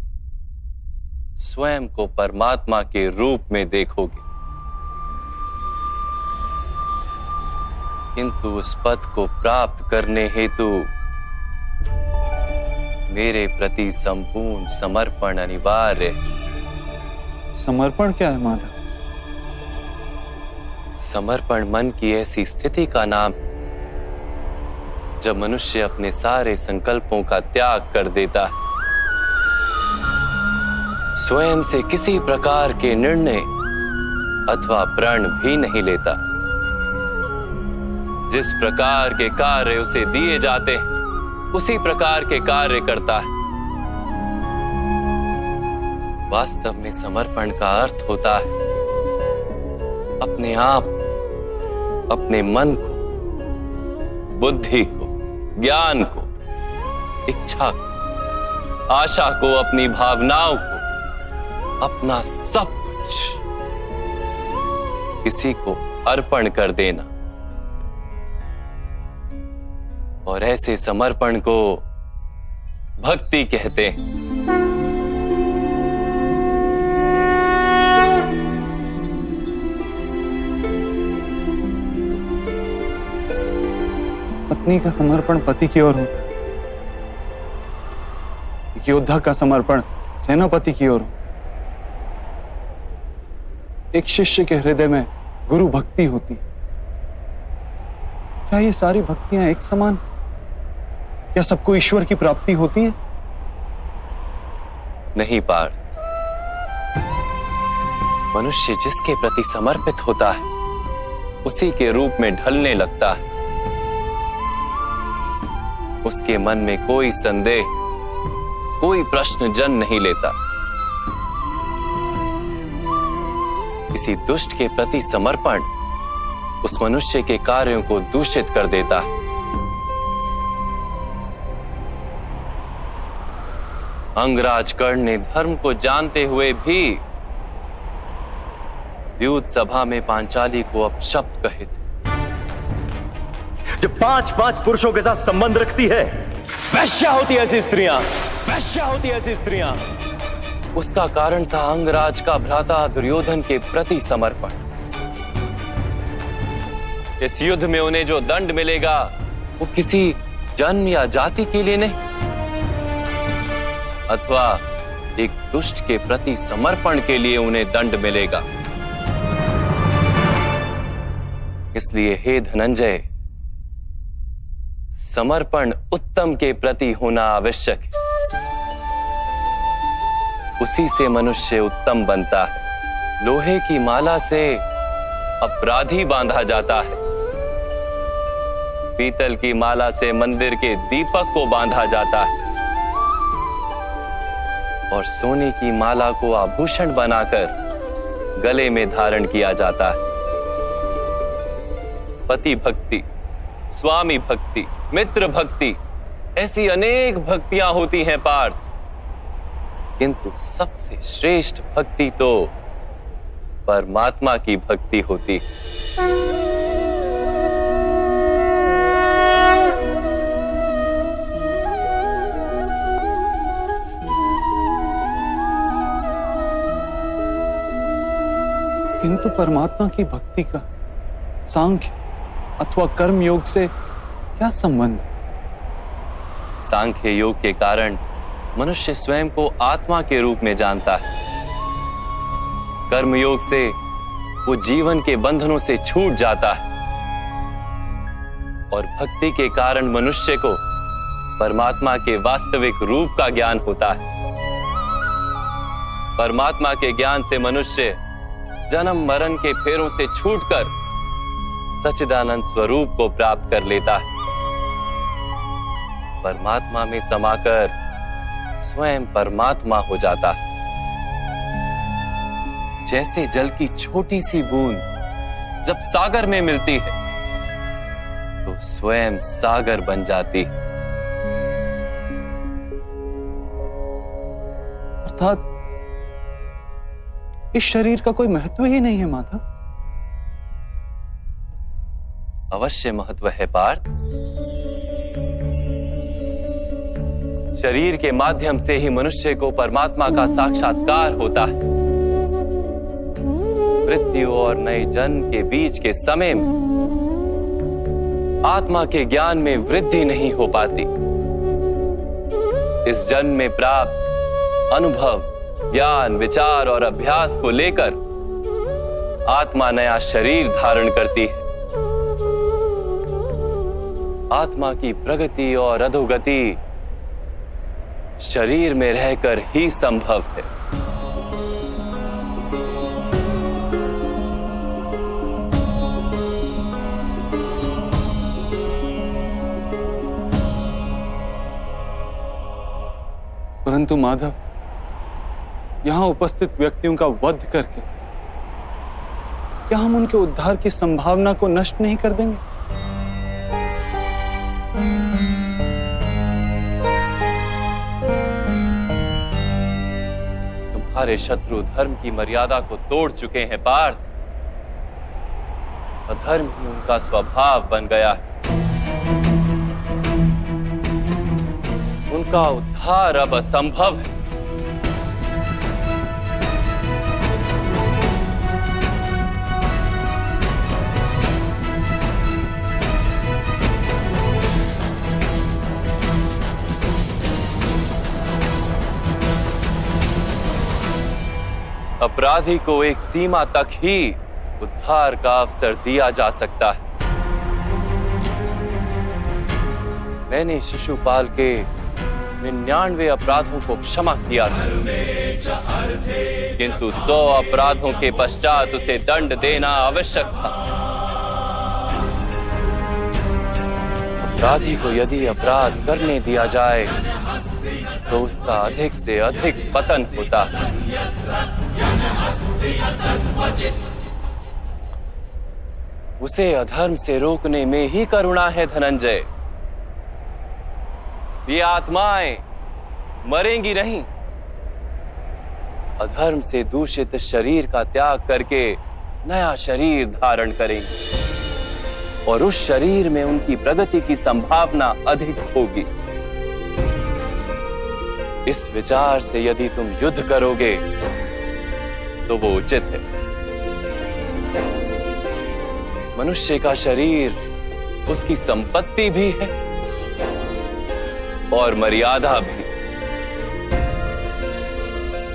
स्वयं को परमात्मा के रूप में देखोगे। किंतु उस पद को प्राप्त करने हेतु मेरे प्रति संपूर्ण समर्पण अनिवार्य है। समर्पण क्या है माधव? समर्पण मन की ऐसी स्थिति का नाम जब मनुष्य अपने सारे संकल्पों का त्याग कर देता है, स्वयं से किसी प्रकार के निर्णय अथवा प्रण भी नहीं लेता। जिस प्रकार के कार्य उसे दिए जाते हैं उसी प्रकार के कार्य करता है। वास्तव में समर्पण का अर्थ होता है अपने आप, अपने मन को, बुद्धि को, ज्ञान को, इच्छा को, आशा को, अपनी भावनाओं को, अपना सब कुछ किसी को अर्पण कर देना। और ऐसे समर्पण को भक्ति कहते हैं। पत्नी का समर्पण पति की ओर होता है, एक योद्धा का समर्पण सेनापति की ओर होता है। एक शिष्य के हृदय में गुरु भक्ति होती है। क्या ये सारी भक्तियां एक समान? क्या सबको ईश्वर की प्राप्ति होती है? नहीं पार्थ, मनुष्य जिसके प्रति समर्पित होता है उसी के रूप में ढलने लगता है। उसके मन में कोई संदेह, कोई प्रश्न जन्म नहीं लेता। किसी दुष्ट के प्रति समर्पण उस मनुष्य के कार्यों को दूषित कर देता है। अंगराज कर्ण ने धर्म को जानते हुए भी द्यूत सभा में पांचाली को अपशब्द कहे थे। जो 5-5 पुरुषों के साथ संबंध रखती है, वैश्या होती है ऐसी स्त्रियां, वैश्या होती है ऐसी स्त्रियां। उसका कारण था अंगराज का भ्राता दुर्योधन के प्रति समर्पण। इस युद्ध में उन्हें जो दंड मिलेगा वो किसी जन्म या जाति के लिए नहीं, अथवा एक दुष्ट के प्रति समर्पण के लिए उन्हें दंड मिलेगा। इसलिए हे धनंजय, समर्पण उत्तम के प्रति होना आवश्यक है। उसी से मनुष्य उत्तम बनता है। लोहे की माला से अपराधी बांधा जाता है, पीतल की माला से मंदिर के दीपक को बांधा जाता है, और सोने की माला को आभूषण बनाकर गले में धारण किया जाता है। पति भक्ति, स्वामी भक्ति, मित्र भक्ति, ऐसी अनेक भक्तियां होती हैं पार्थ, किंतु सबसे श्रेष्ठ भक्ति तो परमात्मा की भक्ति होती है। किंतु परमात्मा की भक्ति का सांख्य अथवा कर्म योग से क्या संबंध है? सांख्य योग के कारण मनुष्य स्वयं को आत्मा के रूप में जानता है। कर्म योग से वो जीवन के बंधनों से छूट जाता है, और भक्ति के कारण मनुष्य को परमात्मा के वास्तविक रूप का ज्ञान होता है। परमात्मा के ज्ञान से मनुष्य जन्म मरण के फेरों से छूटकर सच्चिदानंद स्वरूप को प्राप्त कर लेता है। परमात्मा में समाकर स्वयं परमात्मा हो जाता है। जैसे जल की छोटी सी बूंद जब सागर में मिलती है तो स्वयं सागर बन जाती है। अर्थात इस शरीर का कोई महत्व ही नहीं है माधव। अवश्य महत्व है पार्थ। शरीर के माध्यम से ही मनुष्य को परमात्मा का साक्षात्कार होता है। मृत्यु और नए जन्म के बीच के समय में आत्मा के ज्ञान में वृद्धि नहीं हो पाती। इस जन्म में प्राप्त अनुभव, ज्ञान, विचार और अभ्यास को लेकर आत्मा नया शरीर धारण करती है। आत्मा की प्रगति और अधोगति शरीर में रहकर ही संभव है। परंतु माधव, यहां उपस्थित व्यक्तियों का वध करके क्या हम उनके उद्धार की संभावना को नष्ट नहीं कर देंगे? तुम्हारे शत्रु धर्म की मर्यादा को तोड़ चुके हैं पार्थ। अधर्म ही उनका स्वभाव बन गया है। उनका उद्धार अब असंभव है। अपराधी को एक सीमा तक ही उद्धार का अवसर दिया जा सकता है। मैंने शिशुपाल के 99 अपराधों को क्षमा किया था, किंतु 100 अपराधों के पश्चात उसे दंड देना आवश्यक था। अपराधी को यदि अपराध करने दिया जाए तो उसका अधिक से अधिक पतन होता है। उसे अधर्म से रोकने में ही करुणा है धनंजय। ये आत्माएं मरेंगी नहीं, अधर्म से दूषित शरीर का त्याग करके नया शरीर धारण करेंगी और उस शरीर में उनकी प्रगति की संभावना अधिक होगी। इस विचार से यदि तुम युद्ध करोगे तो वो उचित है। मनुष्य का शरीर उसकी संपत्ति भी है और मर्यादा भी।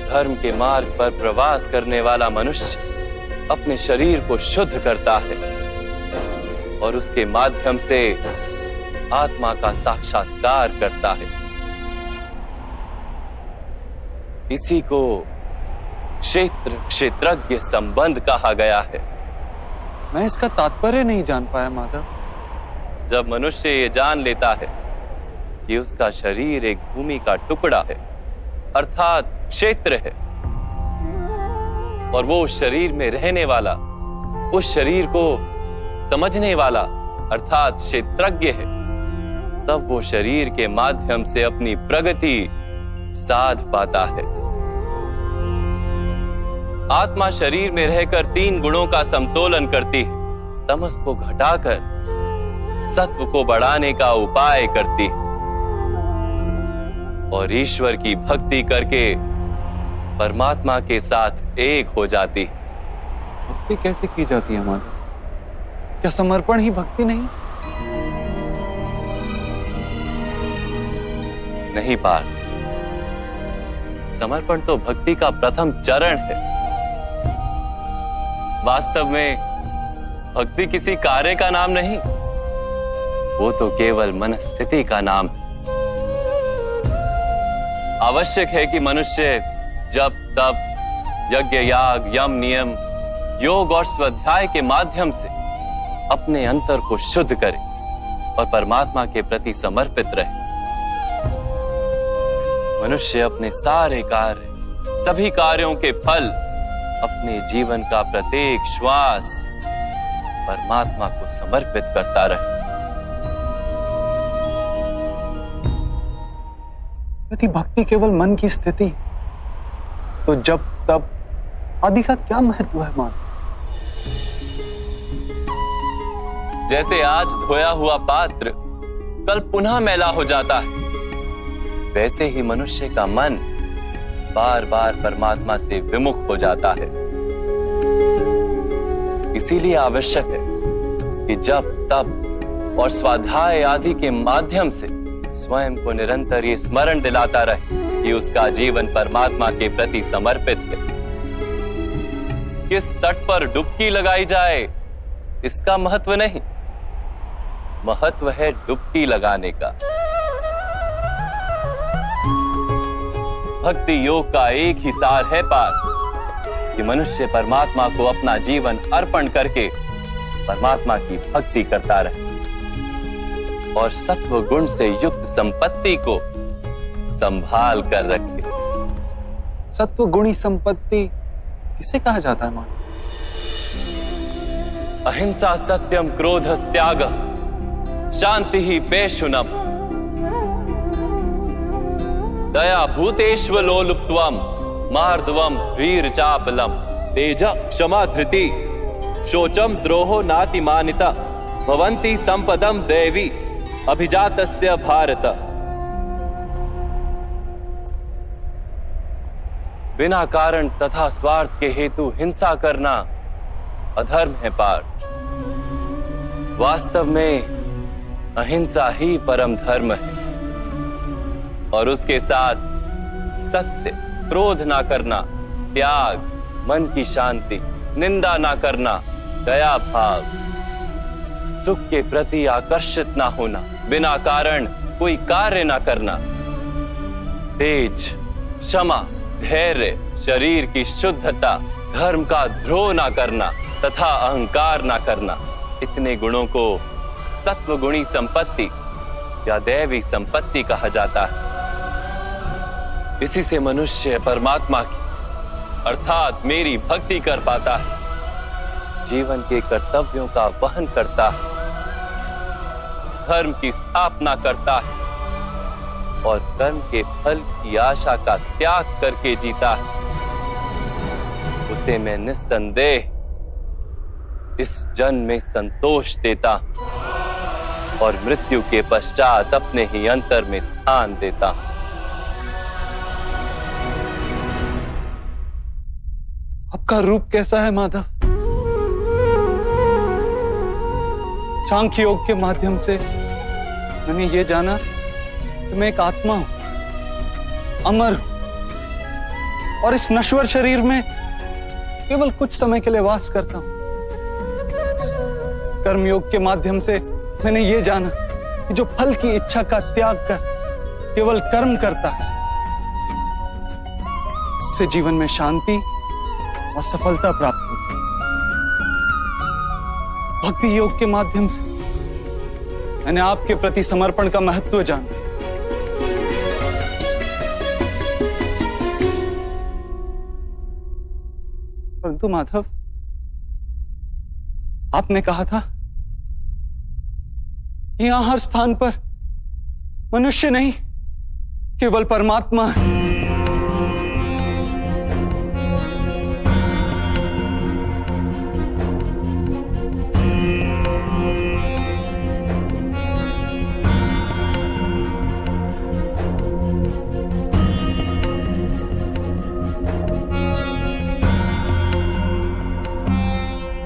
धर्म के मार्ग पर प्रवास करने वाला मनुष्य अपने शरीर को शुद्ध करता है और उसके माध्यम से आत्मा का साक्षात्कार करता है। इसी को क्षेत्र क्षेत्रज्ञ संबंध कहा गया है। मैं इसका तात्पर्य नहीं जान पाया माधव। जब मनुष्य ये जान लेता है कि उसका शरीर एक भूमि का टुकड़ा है, अर्थात क्षेत्र है, और वो उस शरीर में रहने वाला, उस शरीर को समझने वाला अर्थात क्षेत्रज्ञ है, तब वो शरीर के माध्यम से अपनी प्रगति साध पाता है। आत्मा शरीर में रहकर 3 गुणों का समतोलन करती है। तमस को घटाकर सत्व को बढ़ाने का उपाय करती है और ईश्वर की भक्ति करके परमात्मा के साथ एक हो जाती है। भक्ति कैसे की जाती है माधव? क्या समर्पण ही भक्ति नहीं? नहीं पार्थ, समर्पण तो भक्ति का प्रथम चरण है। वास्तव में भक्ति किसी कार्य का नाम नहीं, वो तो केवल मनस्थिति का नाम है। आवश्यक है कि मनुष्य जप तप यज्ञ याग यम नियम योग और स्वाध्याय के माध्यम से अपने अंतर को शुद्ध करे और परमात्मा के प्रति समर्पित रहे। मनुष्य अपने सारे कार्य, सभी कार्यों के फल, अपने जीवन का प्रत्येक श्वास परमात्मा को समर्पित करता रहे। यदि भक्ति केवल मन की स्थिति तो जब तब आदि का क्या महत्व है मान? जैसे आज धोया हुआ पात्र कल पुनः मैला हो जाता है, वैसे ही मनुष्य का मन बार बार परमात्मा से विमुख हो जाता है। इसीलिए आवश्यक है कि जप तप और स्वाध्याय आदि के माध्यम से स्वयं को निरंतर ये स्मरण दिलाता रहे कि उसका जीवन परमात्मा के प्रति समर्पित है। किस तट पर डुबकी लगाई जाए इसका महत्व नहीं, महत्व है डुबकी लगाने का। भक्ति योग का एक ही सार है पार्थ कि मनुष्य परमात्मा को अपना जीवन अर्पण करके परमात्मा की भक्ति करता रहे और सत्व गुण से युक्त संपत्ति को संभाल कर रखे। सत्व गुणी संपत्ति किसे कहा जाता है मान? अहिंसा सत्यम क्रोध त्याग शांति ही पेशुनम दया भूतेष्व लोलुप्त्वम मार्दवम वीर चापलम तेज क्षमा धृति शोचम द्रोहो नातिमानिता भवन्ति संपदम देवी अभिजातस्य भारत। बिना कारण तथा स्वार्थ के हेतु हिंसा करना अधर्म है पार्थ। वास्तव में अहिंसा ही परम धर्म है और उसके साथ सत्य, क्रोध ना करना, त्याग, मन की शांति, निंदा ना करना, दया भाव, सुख के प्रति आकर्षित ना होना, बिना कारण कोई कार्य ना करना, तेज, क्षमा, धैर्य, शरीर की शुद्धता, धर्म का द्रोह ना करना तथा अहंकार ना करना, इतने गुणों को सत्वगुणी संपत्ति या दैवी संपत्ति कहा जाता है। इसी से मनुष्य परमात्मा की अर्थात मेरी भक्ति कर पाता है, जीवन के कर्तव्यों का वहन करता है, धर्म की स्थापना करता है और कर्म के फल की आशा का त्याग करके जीता है। उसे मैं निस्संदेह इस जन्म में संतोष देता और मृत्यु के पश्चात अपने ही अंतर में स्थान देता। आपका रूप कैसा है माधव? सांख्य योग के माध्यम से मैंने ये जाना कि मैं एक आत्मा हूं, अमर हूं और इस नश्वर शरीर में केवल कुछ समय के लिए वास करता हूं। कर्मयोग के माध्यम से मैंने ये जाना कि जो फल की इच्छा का त्याग कर केवल कर्म करता है, उसे जीवन में शांति और सफलता प्राप्त होती है। भक्ति योग के माध्यम से मैंने आपके प्रति समर्पण का महत्व जाना। परंतु माधव, आपने कहा था कि यहां हर स्थान पर मनुष्य नहीं केवल परमात्मा है।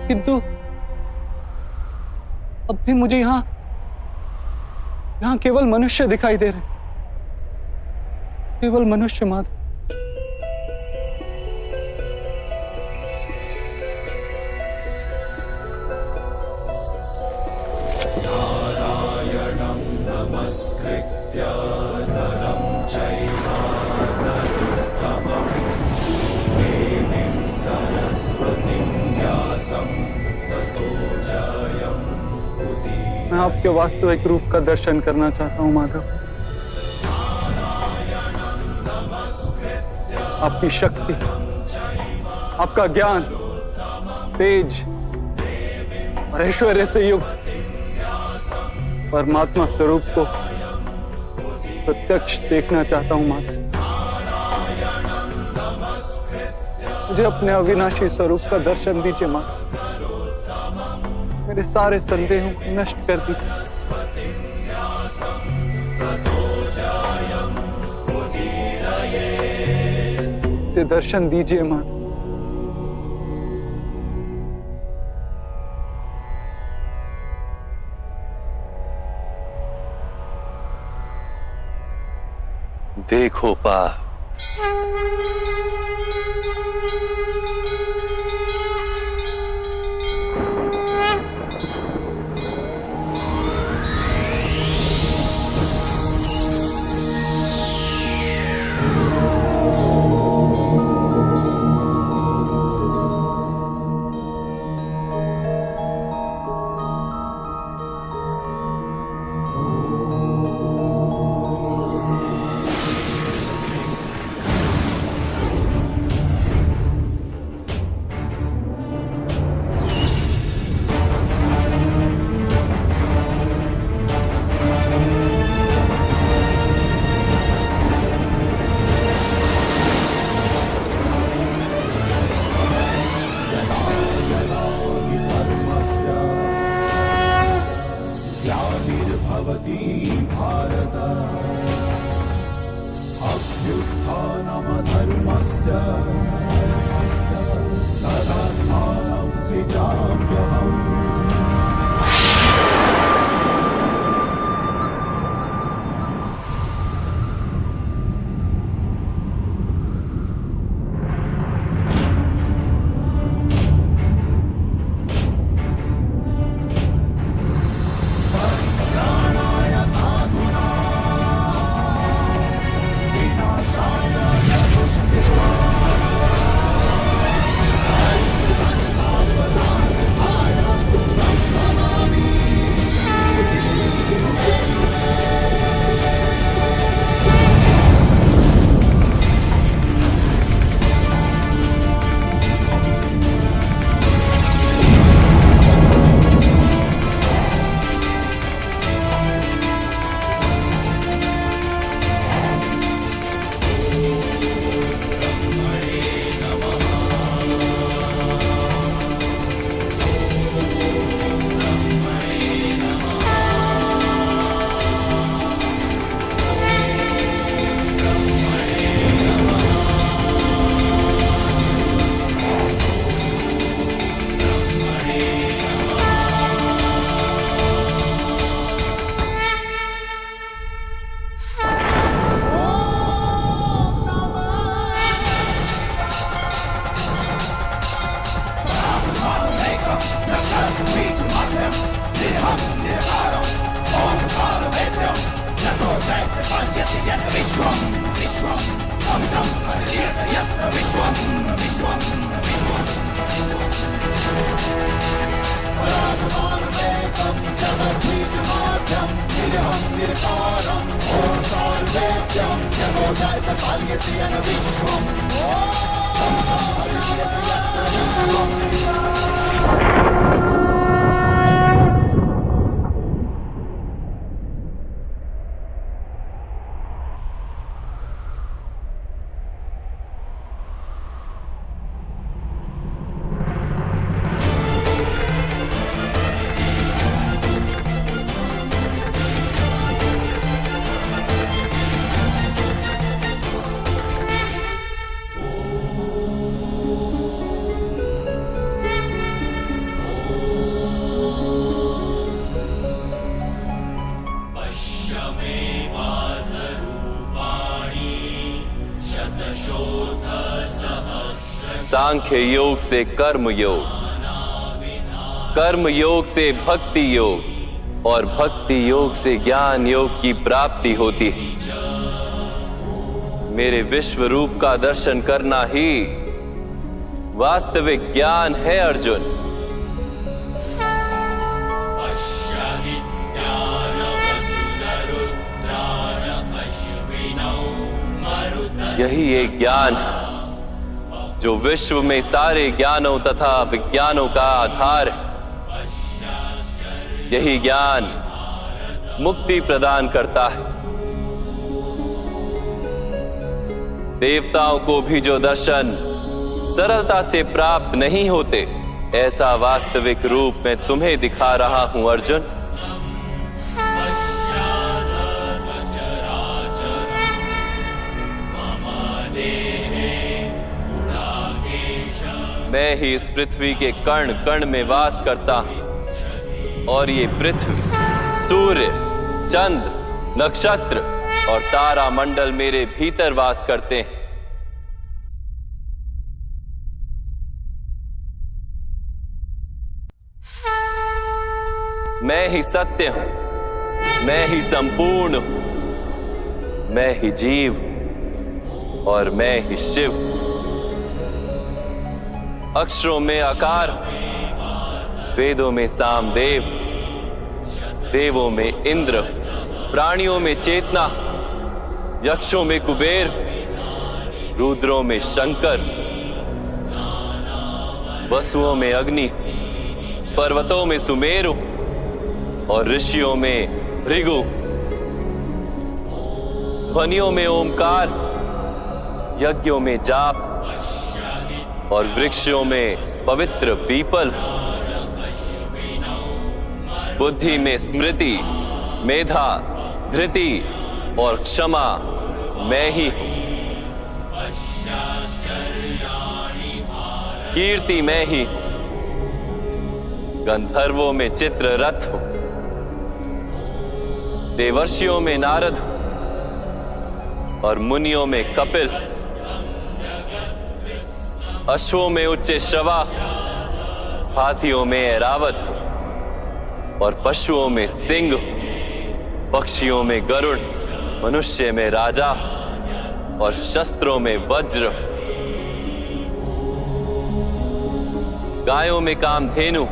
किंतु अब भी मुझे यहां केवल मनुष्य दिखाई दे रहे, केवल मनुष्य माधव। नारायणं नमस्कृत्य नरं चैव नरोत्तमं देवीं सरस्वतीं व्यासं ततो जयमुदीरये। मैं आपके वास्तविक रूप का दर्शन करना चाहता हूं माधव। आपकी शक्ति, आपका ज्ञान, तेज और ऐश्वर्य से युक्त परमात्मा स्वरूप को प्रत्यक्ष देखना चाहता हूं माधव। मुझे अपने अविनाशी स्वरूप का दर्शन दीजिए माधव। मेरे सारे संदेहों को नष्ट कर दीजिए। मुझे दर्शन दीजिए माधव। देखो पा ग्लानिर्भवति भारत अभ्युत्थानमधर्मस्य तदात्मानं सृजाम्यहम्। निर्कारम् ओंकार वेद्यम् यतो जायते पाल्यते येन विश्वम् ॐ शान्तिः यत्र विश्वम्। सांख्य योग से कर्म योग, कर्म योग से भक्ति योग और भक्ति योग से ज्ञान योग की प्राप्ति होती है। मेरे विश्व रूप का दर्शन करना ही वास्तविक ज्ञान है अर्जुन। यही एक ज्ञान है जो विश्व में सारे ज्ञानों तथा विज्ञानों का आधार है। यही ज्ञान मुक्ति प्रदान करता है। देवताओं को भी जो दर्शन सरलता से प्राप्त नहीं होते, ऐसा वास्तविक रूप में तुम्हें दिखा रहा हूं अर्जुन। मैं ही इस पृथ्वी के कण कण में वास करता हूं और ये पृथ्वी, सूर्य, चंद्र, नक्षत्र और तारा मंडल मेरे भीतर वास करते हैं। मैं ही सत्य हूं, मैं ही संपूर्ण हूं, मैं ही जीव और मैं ही शिव। अक्षरों में आकार, वेदों में सामदेव, देवों में इंद्र, प्राणियों में चेतना, यक्षों में कुबेर, रुद्रों में शंकर, वसुओं में अग्नि, पर्वतों में सुमेरु और ऋषियों में भृगु, ध्वनियों में ओमकार, यज्ञों में जाप और वृक्षों में पवित्र पीपल, बुद्धि में स्मृति, मेधा, धृति और क्षमा मैं ही हूं। कीर्ति मैं ही हूं। गंधर्वों में चित्ररथ हूं, देवर्षियों में नारद हूं और मुनियों में कपिल, अश्वों में उच्च श्रवा, हाथियों में ऐरावत हूं और पशुओं में सिंह, पक्षियों में गरुड़, मनुष्य में राजा और शस्त्रों में वज्र, गायों में कामधेनु,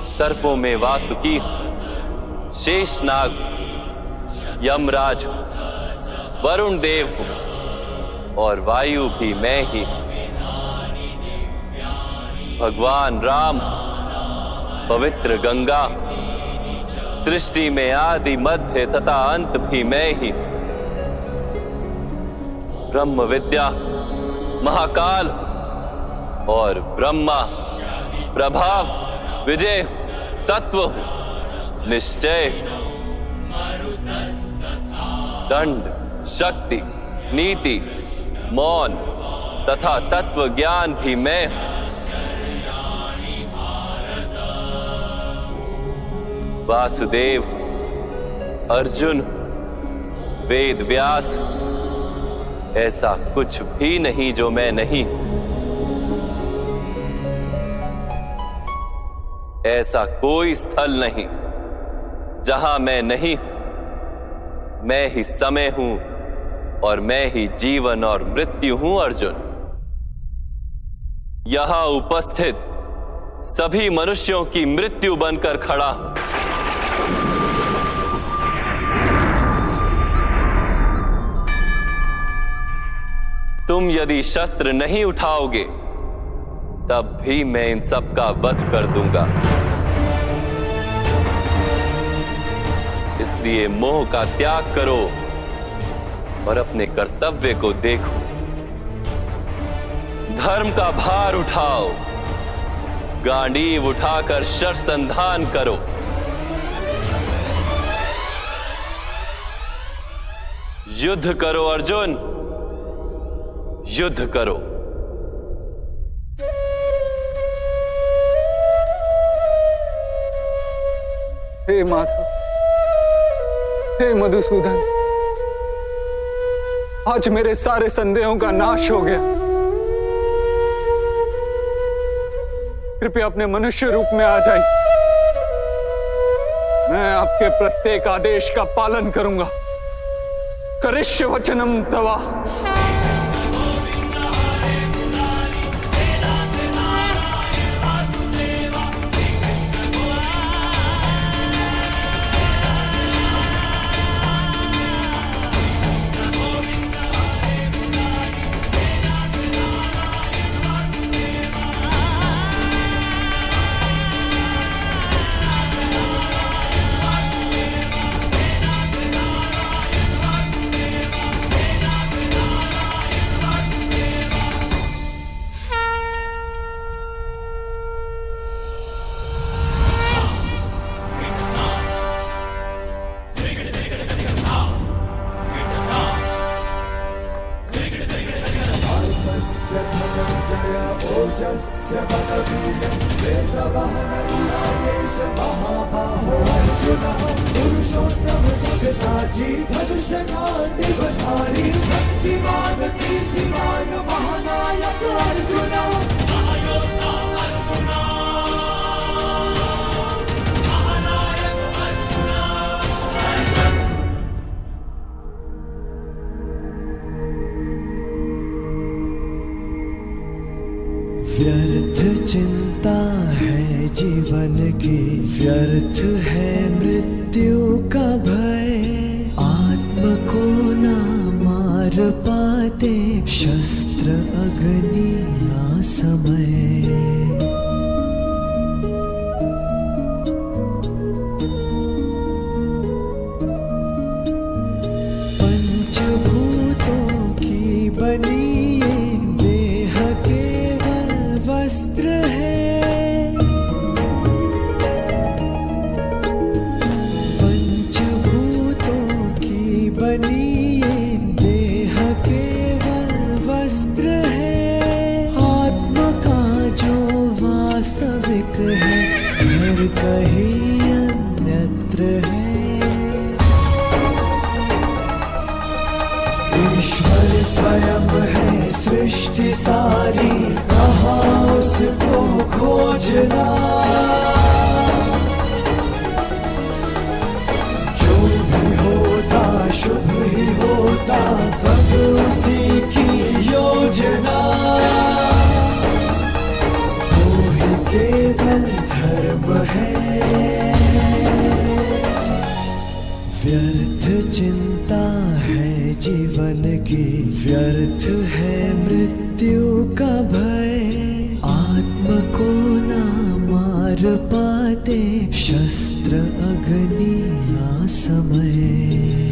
सर्पों में वासुकी, शेषनाग, यमराज, वरुण देव और वायु भी मैं ही। भगवान राम, पवित्र गंगा, सृष्टि में आदि मध्य तथा अंत भी मैं ही। ब्रह्म विद्या, महाकाल और ब्रह्मा, प्रभाव, विजय, सत्व, निश्चय, दंड, शक्ति, नीति, मौन तथा तत्व ज्ञान भी मैं हूं। वासुदेव, अर्जुन, वेद व्यास, ऐसा कुछ भी नहीं जो मैं नहीं। ऐसा कोई स्थल नहीं जहां मैं नहीं हूं। मैं ही समय हूं और मैं ही जीवन और मृत्यु हूं अर्जुन। यहां उपस्थित सभी मनुष्यों की मृत्यु बनकर खड़ा हूं। तुम यदि शस्त्र नहीं उठाओगे तब भी मैं इन सब का वध कर दूंगा। इसलिए मोह का त्याग करो और अपने कर्तव्य को देखो। धर्म का भार उठाओ, गांडीव उठाकर शरसंधान करो। युद्ध करो अर्जुन, युद्ध करो। हे माधव, हे मधुसूदन, आज मेरे सारे संदेहों का नाश हो गया। कृपया अपने मनुष्य रूप में आ जाइए। मैं आपके प्रत्येक आदेश का पालन करूंगा। करिष्य वचनम तवा। व्यर्थ चिंता है जीवन की, व्यर्थ है मृत्यु का भय। आत्म को ना मार पाते शस्त्र अग्नि असमय। पंचभूतों की बनी वस्त्र है, पंचभूतों की बनी ये देह केवल वस्त्र है। आत्मा का जो वास्तविक है घर कहीं अन्यत्र है। ईश्वर स्वयं है सृष्टि सारी, कहाँ उसको खोजना। जो भी होता शुभ ही होता, सब उसी की योजना। वो ही केवल धर्म है। व्यर्थ चिंता है जीवन की, व्यर्थ है मृत्यु का भय। आत्म को ना मार पाते शस्त्र अग्नि असमय।